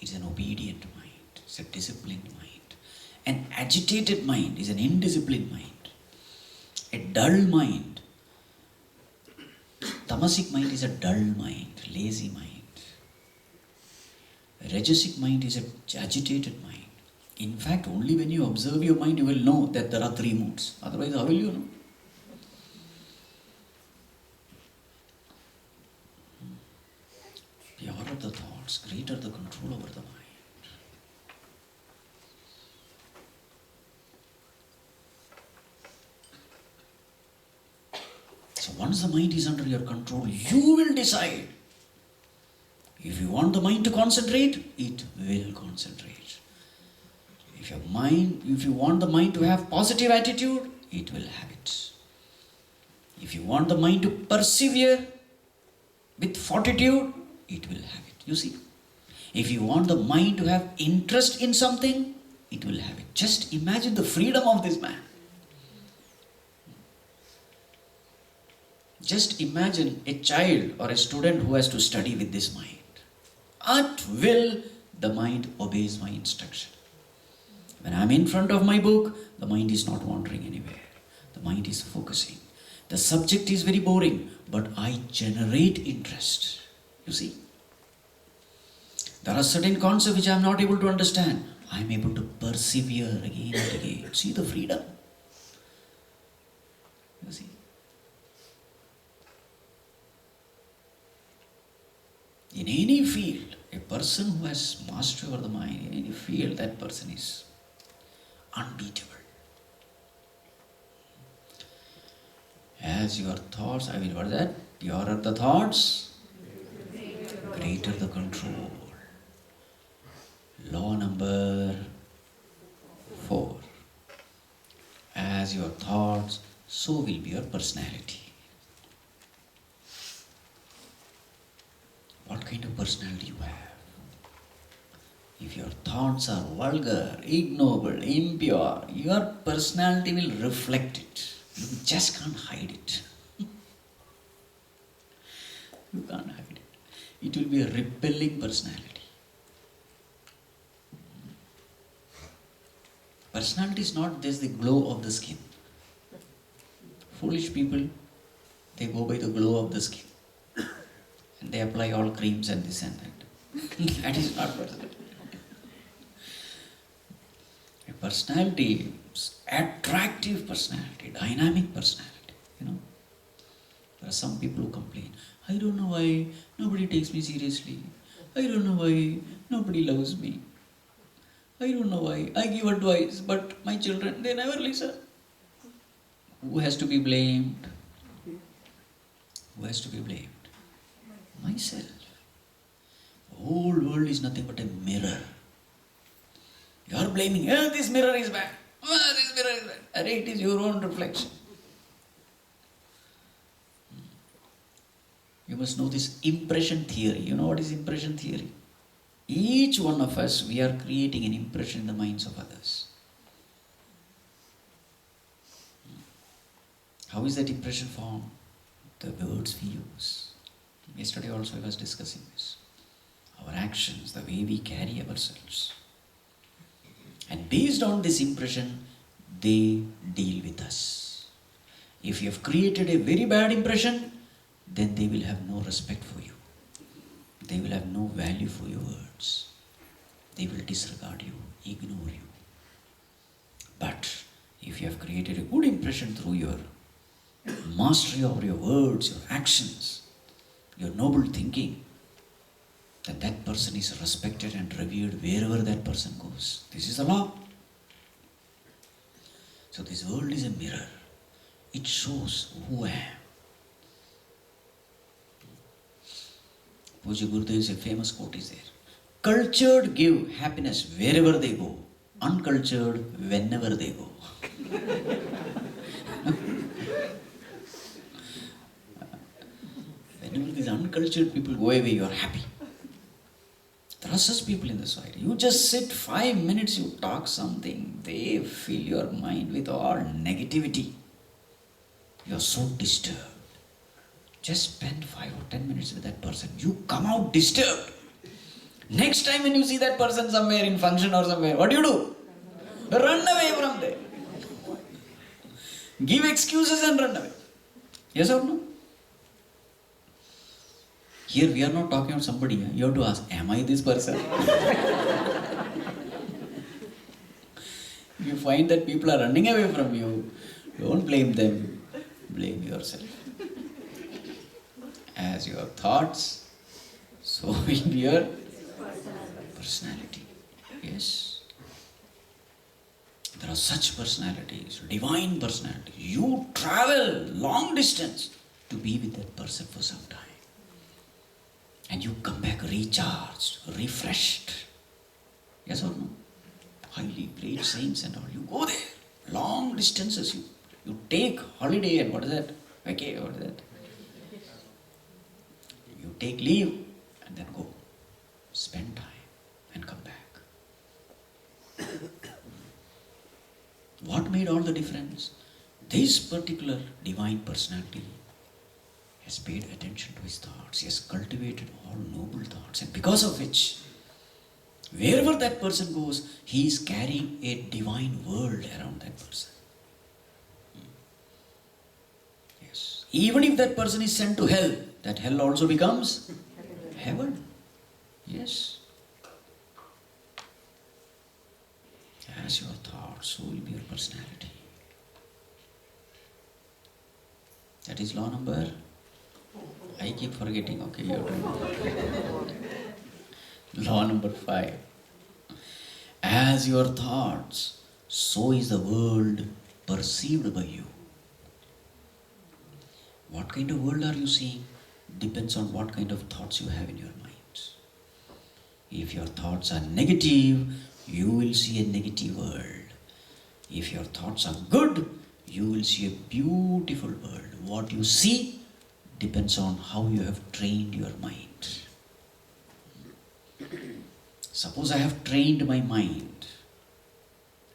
is an obedient mind, it's a disciplined mind. An agitated mind is an indisciplined mind. A dull mind, tamasic mind is a dull mind, lazy mind. A rajasic mind is an agitated mind. In fact, only when you observe your mind, you will know that there are 3 moods. Otherwise, how will you know? Purer the thoughts, greater the control over the mind. So once the mind is under your control, you will decide. If you want the mind to concentrate, it will concentrate. If you want the mind to have positive attitude, it will have it. If you want the mind to persevere with fortitude, it will have it. You see? If you want the mind to have interest in something, it will have it. Just imagine the freedom of this man. Just imagine a child or a student who has to study with this mind. At will, the mind obeys my instruction. When I am in front of my book, the mind is not wandering anywhere. The mind is focusing. The subject is very boring, but I generate interest. You see? There are certain concepts which I am not able to understand. I am able to persevere again and again. See the freedom? You see? In any field, a person who has mastery over the mind, in any field, that person is unbeatable. As your thoughts, I will what is that? Purer the thoughts, greater the control. Law number 4. As your thoughts, so will be your personality. What kind of personality you have? If your thoughts are vulgar, ignoble, impure, your personality will reflect it. You just can't hide it. You can't hide it. It will be a repelling personality. Personality is not just the glow of the skin. Foolish people, they go by the glow of the skin. And they apply all creams and this and that. That is not personality. A personality is attractive personality, dynamic personality. You know, there are some people who complain, I don't know why nobody takes me seriously. I don't know why nobody loves me. I don't know why I give advice, but my children, they never listen. Who has to be blamed? Who has to be blamed? Myself. The whole world is nothing but a mirror. You are blaming, this mirror is bad. This mirror is bad. And it is your own reflection. You must know this impression theory. You know what is impression theory? Each one of us, we are creating an impression in the minds of others. How is that impression formed? The words we use. Yesterday also I was discussing this. Our actions, the way we carry ourselves. And based on this impression, they deal with us. If you have created a very bad impression, then they will have no respect for you. They will have no value for your words. They will disregard you, ignore you. But if you have created a good impression through your mastery over your words, your actions, your noble thinking, then that person is respected and revered wherever that person goes. This is the law. So this world is a mirror. It shows who I am. Puja Gurudev's a famous quote is there. Cultured give happiness wherever they go. Uncultured whenever they go. Whenever these uncultured people go away, you are happy. There are such people in the society. You just sit 5 minutes, you talk something, they fill your mind with all negativity. You are so disturbed. Just spend 5 or 10 minutes with that person. You come out disturbed. Next time when you see that person somewhere in function or somewhere, what do? Run away from there. Give excuses and run away. Yes or no? Here we are not talking about somebody. You have to ask, am I this person? If you find that people are running away from you, don't blame them. Blame yourself. As your thoughts, so will be your personality. Yes. There are such personalities, divine personalities. You travel long distance to be with that person for some time. And you come back recharged, refreshed. Yes or no? Highly great saints and all. You go there, long distances. You take holiday and what is that? Okay, what is that? You take leave and then go. Spend time and come back. What made all the difference? This particular divine personality has paid attention to his thoughts. He has cultivated all noble thoughts. And because of which, wherever that person goes, he is carrying a divine world around that person. Yes. Even if that person is sent to hell, that hell also becomes heaven. Yes. As your thoughts, so will be your personality. That is law number. I keep forgetting. Okay, you have to. Law number 5. As your thoughts, so is the world perceived by you. What kind of world are you seeing? Depends on what kind of thoughts you have in your mind. If your thoughts are negative, you will see a negative world. If your thoughts are good, you will see a beautiful world. What you see depends on how you have trained your mind. Suppose I have trained my mind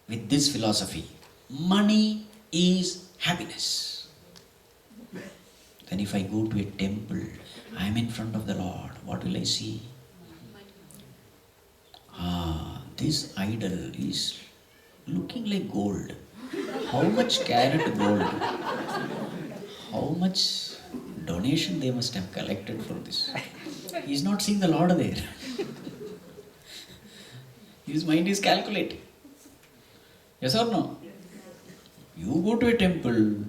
with this philosophy. Money is happiness. Then if I go to a temple, I am in front of the Lord. What will I see? This idol is looking like gold. How much carat gold? How much donation they must have collected for this? He is not seeing the Lord there. His mind is calculating. Yes or no? You go to a temple,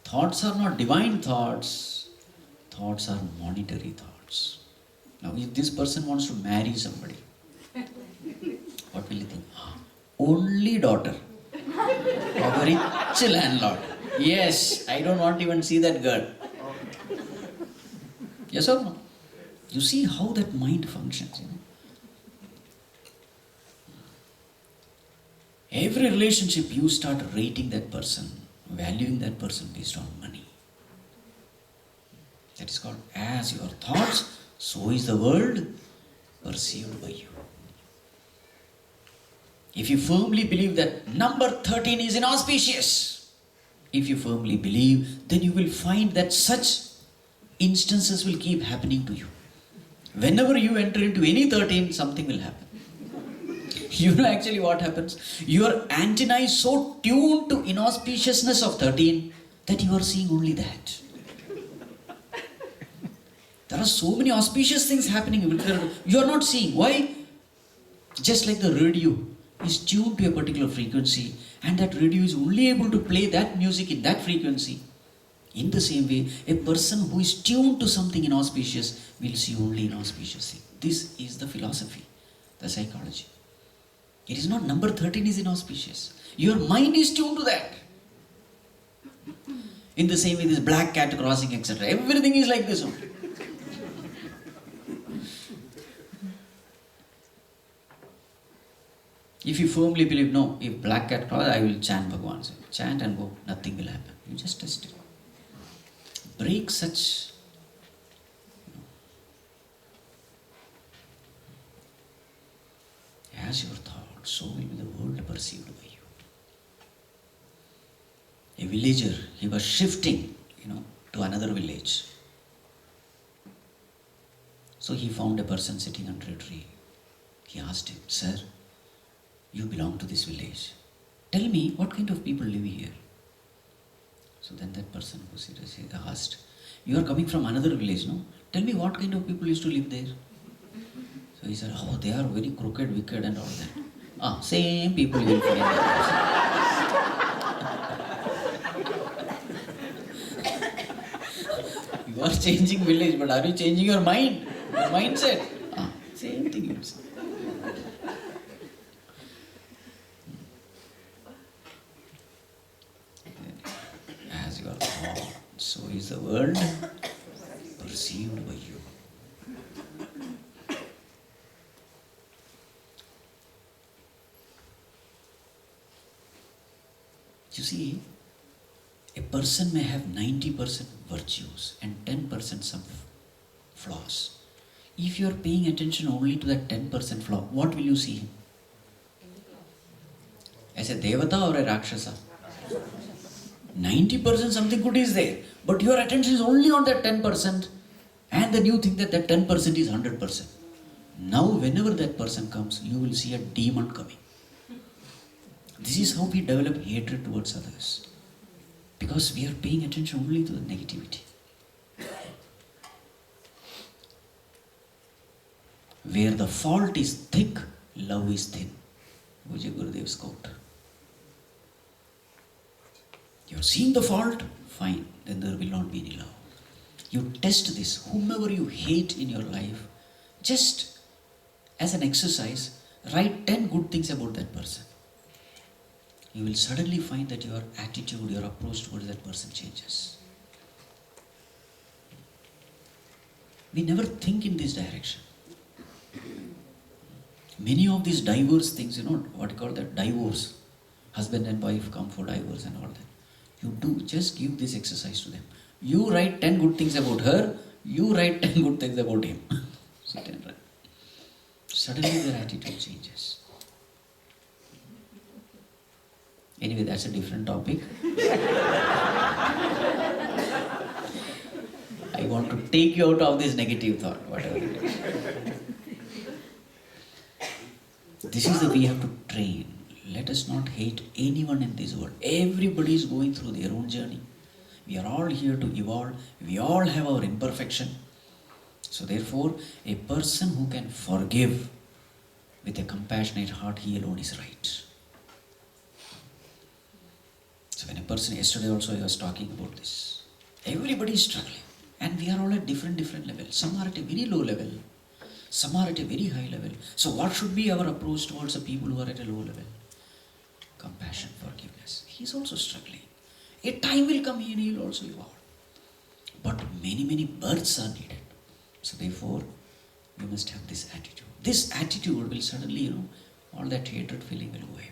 thoughts are not divine thoughts, thoughts are monetary thoughts. Now if this person wants to marry somebody, what will he think? Only daughter of a rich landlord. Yes, I don't want to even see that girl. Yes or no? You see how that mind functions, Every relationship you start rating that person, valuing that person based on money. That is called as your thoughts, so is the world perceived by you. If you firmly believe that number 13 is inauspicious, if you firmly believe, then you will find that such instances will keep happening to you. Whenever you enter into any 13, something will happen. You know actually what happens? Your antenna is so tuned to inauspiciousness of 13 that you are seeing only that. There are so many auspicious things happening. You are not seeing. Why? Just like the radio is tuned to a particular frequency and that radio is only able to play that music in that frequency. In the same way, a person who is tuned to something inauspicious will see only inauspicious thing. This is the philosophy, the psychology. It is not number 13 is inauspicious. Your mind is tuned to that. In the same way, this black cat crossing, etc. Everything is like this only. If you firmly believe, no, if black cat crosses, I will chant Bhagwan. Chant and go, nothing will happen. You just test it. Break such. As your thought, so will be the world perceived by you. A villager, he was shifting, to another village. So he found a person sitting under a tree. He asked him, "Sir, you belong to this village. Tell me, what kind of people live here?" So then that person who seriously asked, "You are coming from another village, no? Tell me, what kind of people used to live there?" So he said, "Oh, they are very crooked, wicked and all that." Same people you will find there. You are changing village, but are you changing your mind? Your mindset? Same thing you will see. As your thought, so is the world perceived by you. You see, a person may have 90% virtues and 10% some flaws. If you are paying attention only to that 10% flaw, what will you see him? As a Devata or a Rakshasa? 90% something good is there, but your attention is only on that 10%, and then you think that that 10% is 100%. Now, whenever that person comes, you will see a demon coming. This is how we develop hatred towards others, because we are paying attention only to the negativity. Where the fault is thick, love is thin. Vijay Gurudev's quote. You are seeing the fault, fine, then there will not be any love. You test this, whomever you hate in your life, just as an exercise, write 10 good things about that person. You will suddenly find that your attitude, your approach towards that person changes. We never think in this direction. Many of these diverse things, what you call that, divorce. Husband and wife come for divorce and all that. You do, just give this exercise to them. You write 10 good things about her, you write 10 good things about him. Sit and write. Suddenly their attitude changes. Anyway, that's a different topic. I want to take you out of this negative thought, whatever it is. This is the way we have to train. Let us not hate anyone in this world. Everybody is going through their own journey. We are all here to evolve. We all have our imperfection. So therefore, a person who can forgive with a compassionate heart, he alone is right. So when a person, yesterday also I was talking about this. Everybody is struggling. And we are all at different levels. Some are at a very low level. Some are at a very high level. So what should be our approach towards the people who are at a low level? Compassion, forgiveness. He is also struggling. A time will come and he will also evolve. But many births are needed. So therefore, you must have this attitude. This attitude will suddenly, all that hatred feeling will go away.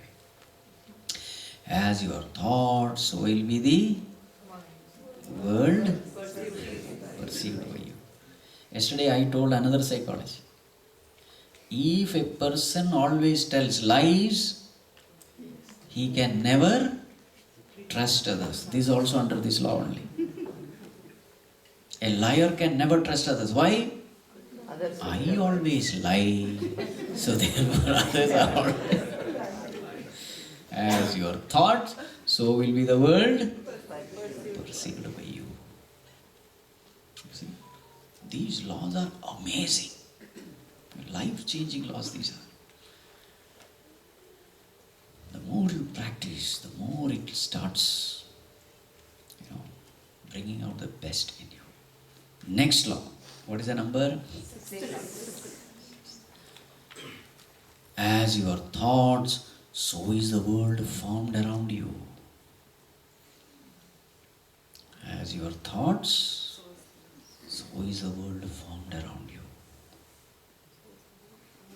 As your thoughts, so will be the world perceived by you. Yesterday I told another psychology. If a person always tells lies, he can never trust others. This is also under this law only. A liar can never trust others. Why? I always lie. So therefore others are always. As your thoughts, so will be the world perceived by you. See, these laws are amazing. Life-changing laws these are. The more you practice, the more it starts, bringing out the best in you. Next law. What is the number? 6. As your thoughts, so is the world formed around you. As your thoughts, so is the world formed around you.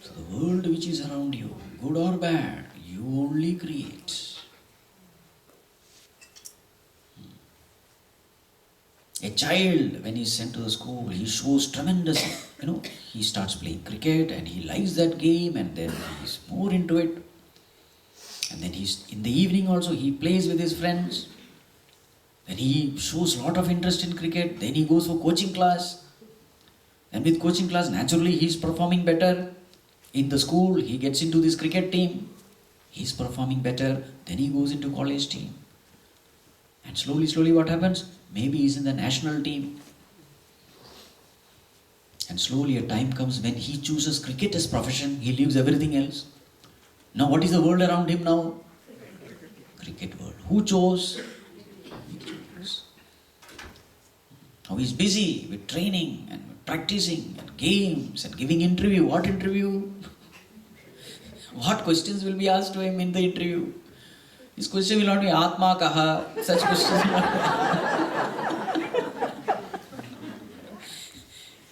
So the world which is around you, good or bad, you only create. A child, when he is sent to the school, he shows tremendous, he starts playing cricket and he likes that game and then he is more into it. And then in the evening also, he plays with his friends. Then he shows a lot of interest in cricket. Then he goes for coaching class. And with coaching class, naturally, he is performing better. In the school, he gets into this cricket team. He is performing better. Then he goes into college team. And slowly what happens? Maybe he is in the national team. And slowly a time comes when he chooses cricket as profession. He leaves everything else. Now what is the world around him now? Cricket world. Who chose? He chose. Now he is busy with training and practicing and games and giving interview. What interview? What questions will be asked to him in the interview? His question will not be Atma Kaha. Such questions will not be.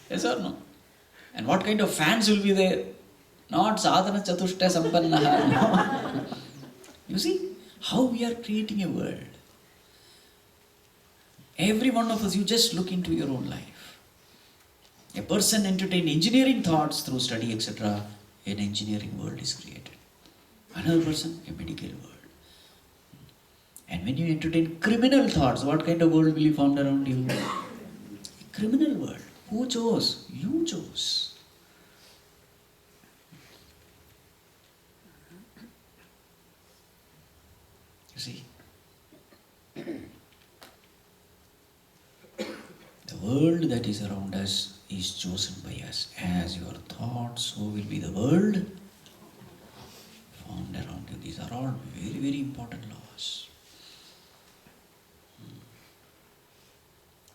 Yes or no? And what kind of fans will be there? Not sadhana chatushta sampannaha. No. You see how we are creating a world. Every one of us, you just look into your own life. A person entertains engineering thoughts through study, etc. An engineering world is created. Another person, a medical world. And when you entertain criminal thoughts, what kind of world will you found around you? A criminal world. Who chose? You chose. You see? The world that is around us is chosen by us. As your thoughts, so will be the world found around you. These are all very, very important laws.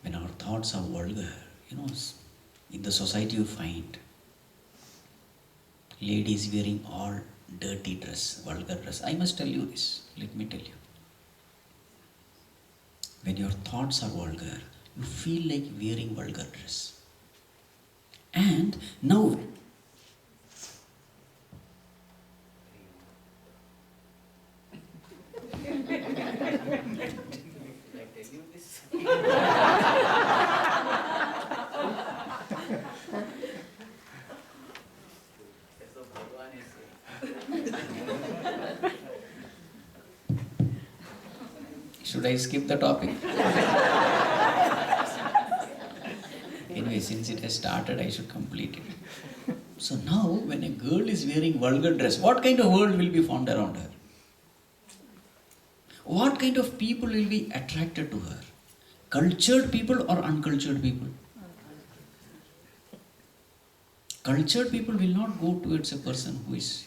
When our thoughts are vulgar, in the society you find ladies wearing all dirty dress, vulgar dress. I must tell you this. Let me tell you. When your thoughts are vulgar, you feel like wearing vulgar dress. And now, should I skip the topic? Anyway, since it has started, I should complete it. So now, when a girl is wearing vulgar dress, what kind of world will be found around her? What kind of people will be attracted to her? Cultured people or uncultured people? Cultured people will not go towards a person who is,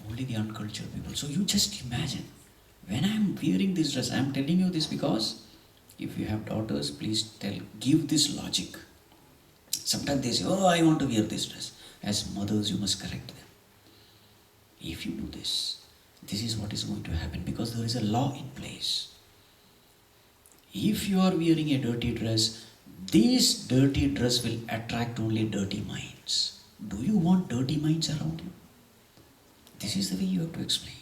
only the uncultured people. So you just imagine, when I am wearing this dress, I am telling you this because if you have daughters, please give this logic. Sometimes they say, oh, I want to wear this dress. As mothers, you must correct them. If you do this, this is what is going to happen because there is a law in place. If you are wearing a dirty dress, this dirty dress will attract only dirty minds. Do you want dirty minds around you? This is the way you have to explain.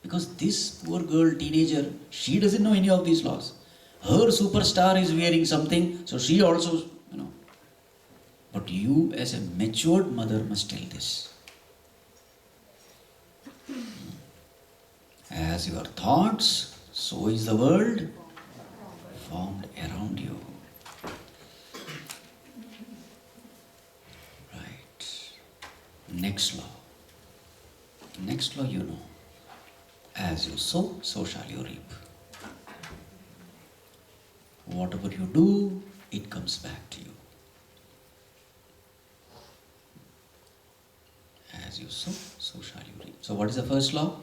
Because this poor girl, teenager, she doesn't know any of these laws. Her superstar is wearing something, so she also, But you as a matured mother must tell this. As your thoughts, so is the world formed around you. Right. Next law. Next law As you sow, so shall you reap. Whatever you do, it comes back to you. As you sow, so shall you reap. So what is the first law?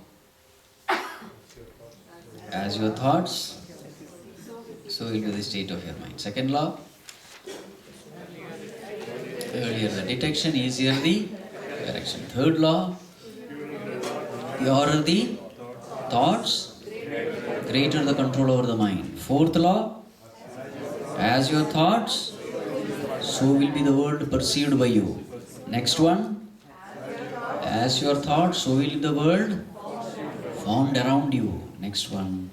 As your thoughts, so will be the state of your mind. Second law? Earlier the detection, easier the correction. Third law? Purer the thoughts, greater the control over the mind. Fourth law? As your thoughts, so will be the world perceived by you. Next one? As your thoughts, so will be the world formed around you. Next one?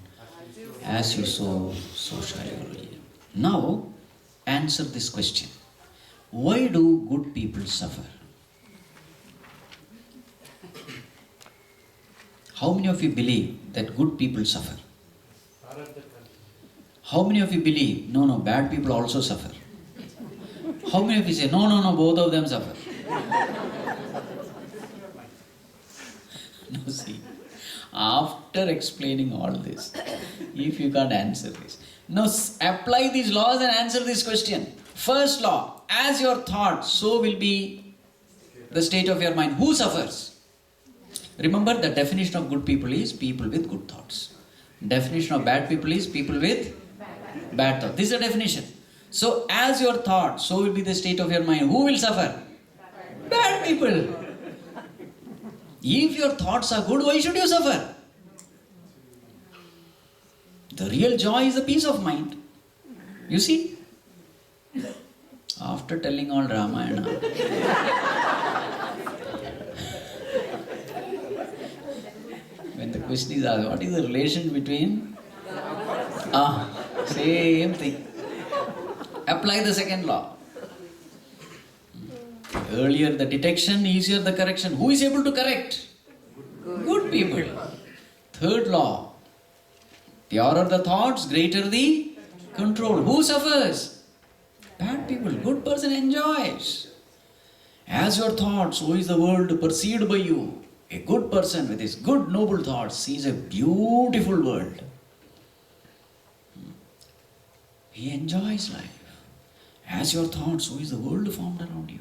As you sow, so shall you reap. Now, answer this question. Why do good people suffer? How many of you believe that good people suffer? How many of you believe, no, bad people also suffer? How many of you say, no, both of them suffer? No, see, after explaining all this, if you can't answer this, now apply these laws and answer this question. First law, as your thoughts, so will be the state of your mind. Who suffers? Remember, the definition of good people is people with good thoughts. Definition of bad people is people with bad thoughts. This is the definition. So, as your thoughts, so will be the state of your mind. Who will suffer? Bad people. If your thoughts are good, why should you suffer? The real joy is the peace of mind. You see? After telling all Ramayana, when the question is asked, what is the relation between? Same thing. Apply the second law. Earlier the detection, easier the correction. Who is able to correct? Good people. Third law. Purer the thoughts, greater the control. Who suffers? Bad people. Good person enjoys. As your thoughts, so is the world perceived by you. A good person with his good noble thoughts sees a beautiful world. He enjoys life. As your thoughts, so is the world formed around you.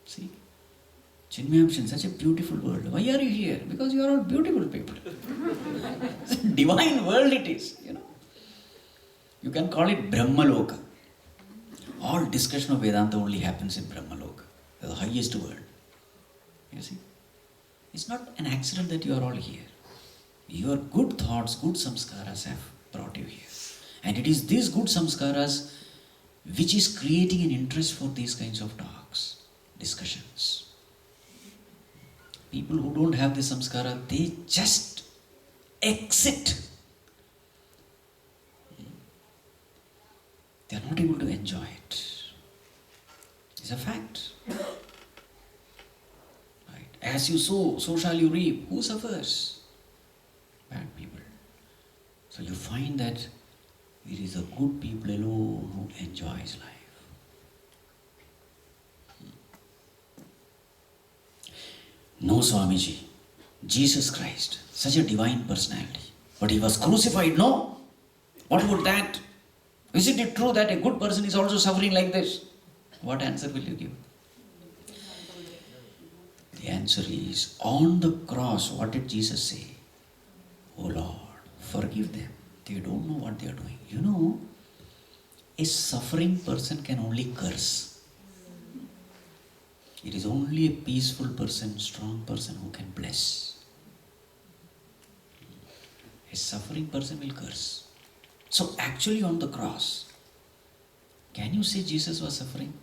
See? Chinmayamshan, such a beautiful world. Why are you here? Because you are all beautiful people. It's a divine world it is, You can call it Brahmaloka. All discussion of Vedanta only happens in Brahmaloka, the highest world. You see? It's not an accident that you are all here. Your good thoughts, good samskaras have brought you here. And it is these good samskaras which is creating an interest for these kinds of talks, discussions. People who don't have the samskara, they just exit. They are not able to enjoy it. It's a fact. Right? As you sow, so shall you reap. Who suffers? Bad people. So you find that it is the good people alone who enjoys life. No, Swamiji. Jesus Christ, such a divine personality. But he was crucified, no? What about that? Isn't it true that a good person is also suffering like this? What answer will you give? The answer is, on the cross, what did Jesus say? Oh Lord, forgive them. They don't know what they are doing. A suffering person can only curse. It is only a peaceful person, strong person who can bless. A suffering person will curse. So actually on the cross, can you say Jesus was suffering?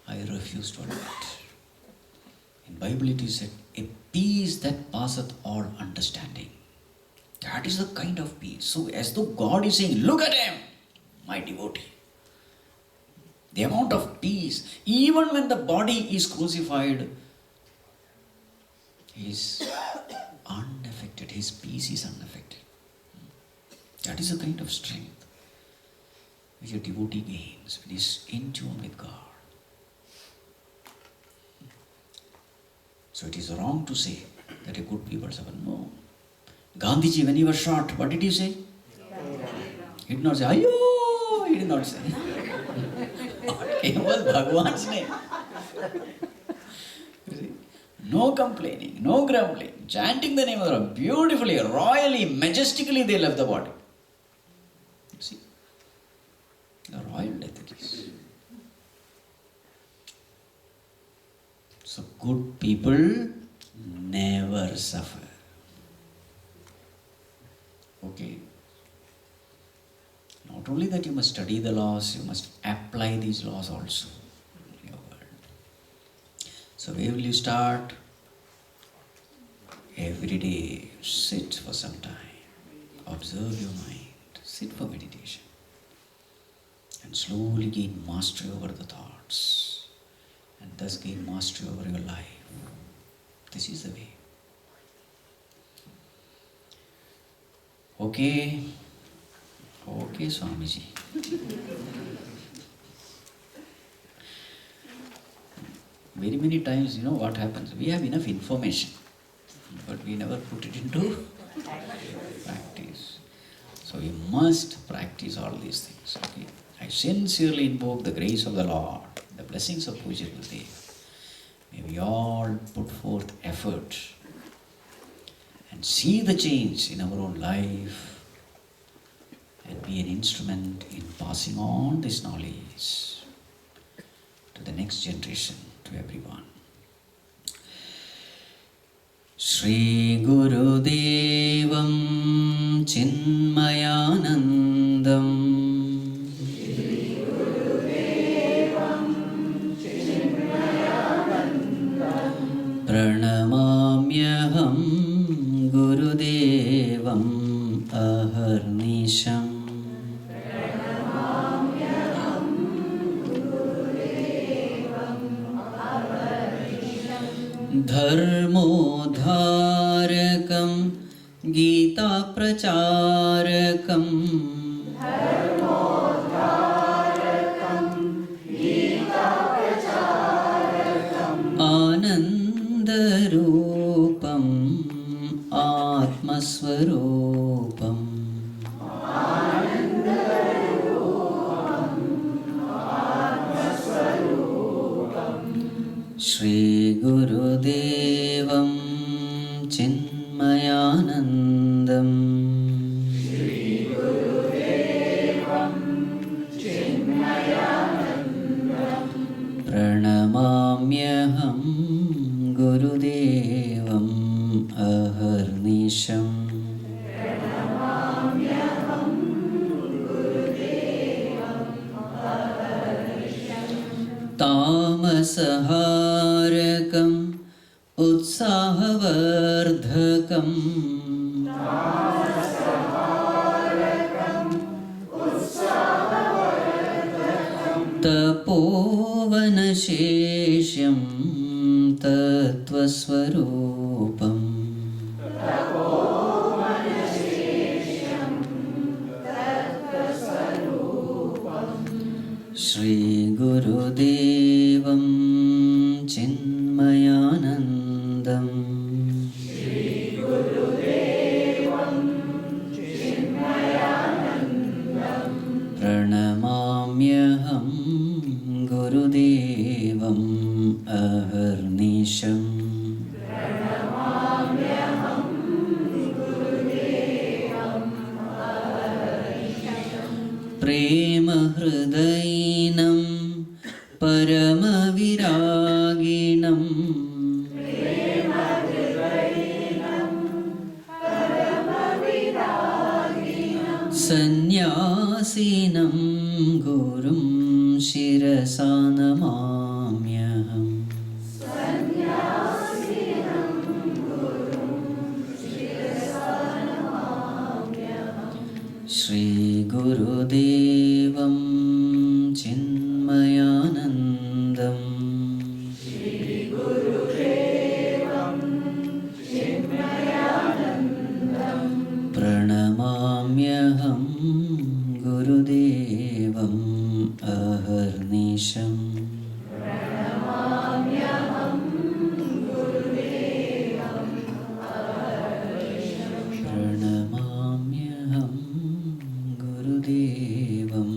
I refuse to admit. In Bible it is said, a peace that passeth all understanding. That is the kind of peace. So as though God is saying, look at him, my devotee. The amount of peace, even when the body is crucified, is unaffected. His peace is unaffected. That is the kind of strength which a devotee gains when he is in tune with God. So it is wrong to say that a good people suffer. No. Gandhiji, when he was shot, what did he say? He did not say, Ayo! He did not say. It was Bhagwan's name. You see? No complaining, no grumbling, chanting the name of the Lord. Beautifully, royally, majestically they left the body. You see? The royal death it is. So good people never suffer. Okay? Not only that you must study the laws, you must apply these laws also in your world. So where will you start? Every day, sit for some time. Observe your mind. Sit for meditation. And slowly gain mastery over the thoughts. And thus gain mastery over your life. This is the way. Okay. Okay, Swamiji. Very many times, what happens? We have enough information, but we never put it into practice. So we must practice all these things. Okay? I sincerely invoke the grace of the Lord, the blessings of Pujya Gurudev. May we all put forth effort and see the change in our own life and be an instrument in passing on this knowledge to the next generation, to everyone. Shri Guru Devam Chinmayanandam Pranamamyaham Gurudevam Aharnisham Dharma धर्मोद्धारकं गीताप्रचारकं आनन्दरूपम् आत्मस्वरूपम् श्रीगुरुदेवं चिन्मयानन्दम् प्रणमाम्यहं गुरुदेवम् अहर्निशम् तामसहारकम् उत्साहवर्धकम् तपोवनशेष्यं तत्त्वस्वरूपम् श्रीगुरुदेवं चिन्मयानन्दम् प्रणमाम्यहं गुरुदेवम् अहर्निशम् प्रेमहृदयिनं परमविरागिणं सन्न्यासिनं गुरुं शिरसा नमाम्यहम् श्रीगुरुदेवं चिन्मयानन्दम् प्रणमाम्यहं गुरुदेवम् अहर्निशम् प्रणमाम्यहं गुरुदेवम्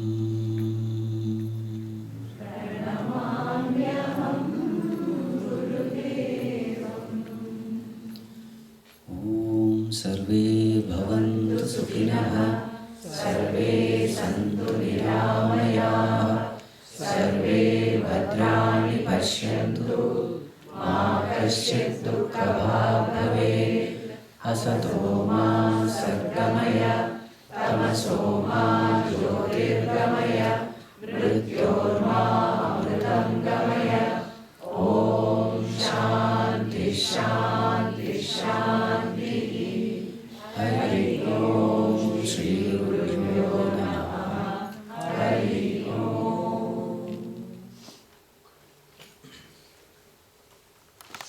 ॐ सर्वे भवन्तु सुखिनः सर्वे सन्तु निरामयाः सर्वे भद्राणि पश्यन्तु मा कश्चित् दुःखभाग् भवेत् असतो मा सद्गमय तमसो मा ज्योतिर्गमय मृत्योर्मा अमृतं गमय ॐ शान्ति शान्ति शान्तिः हरि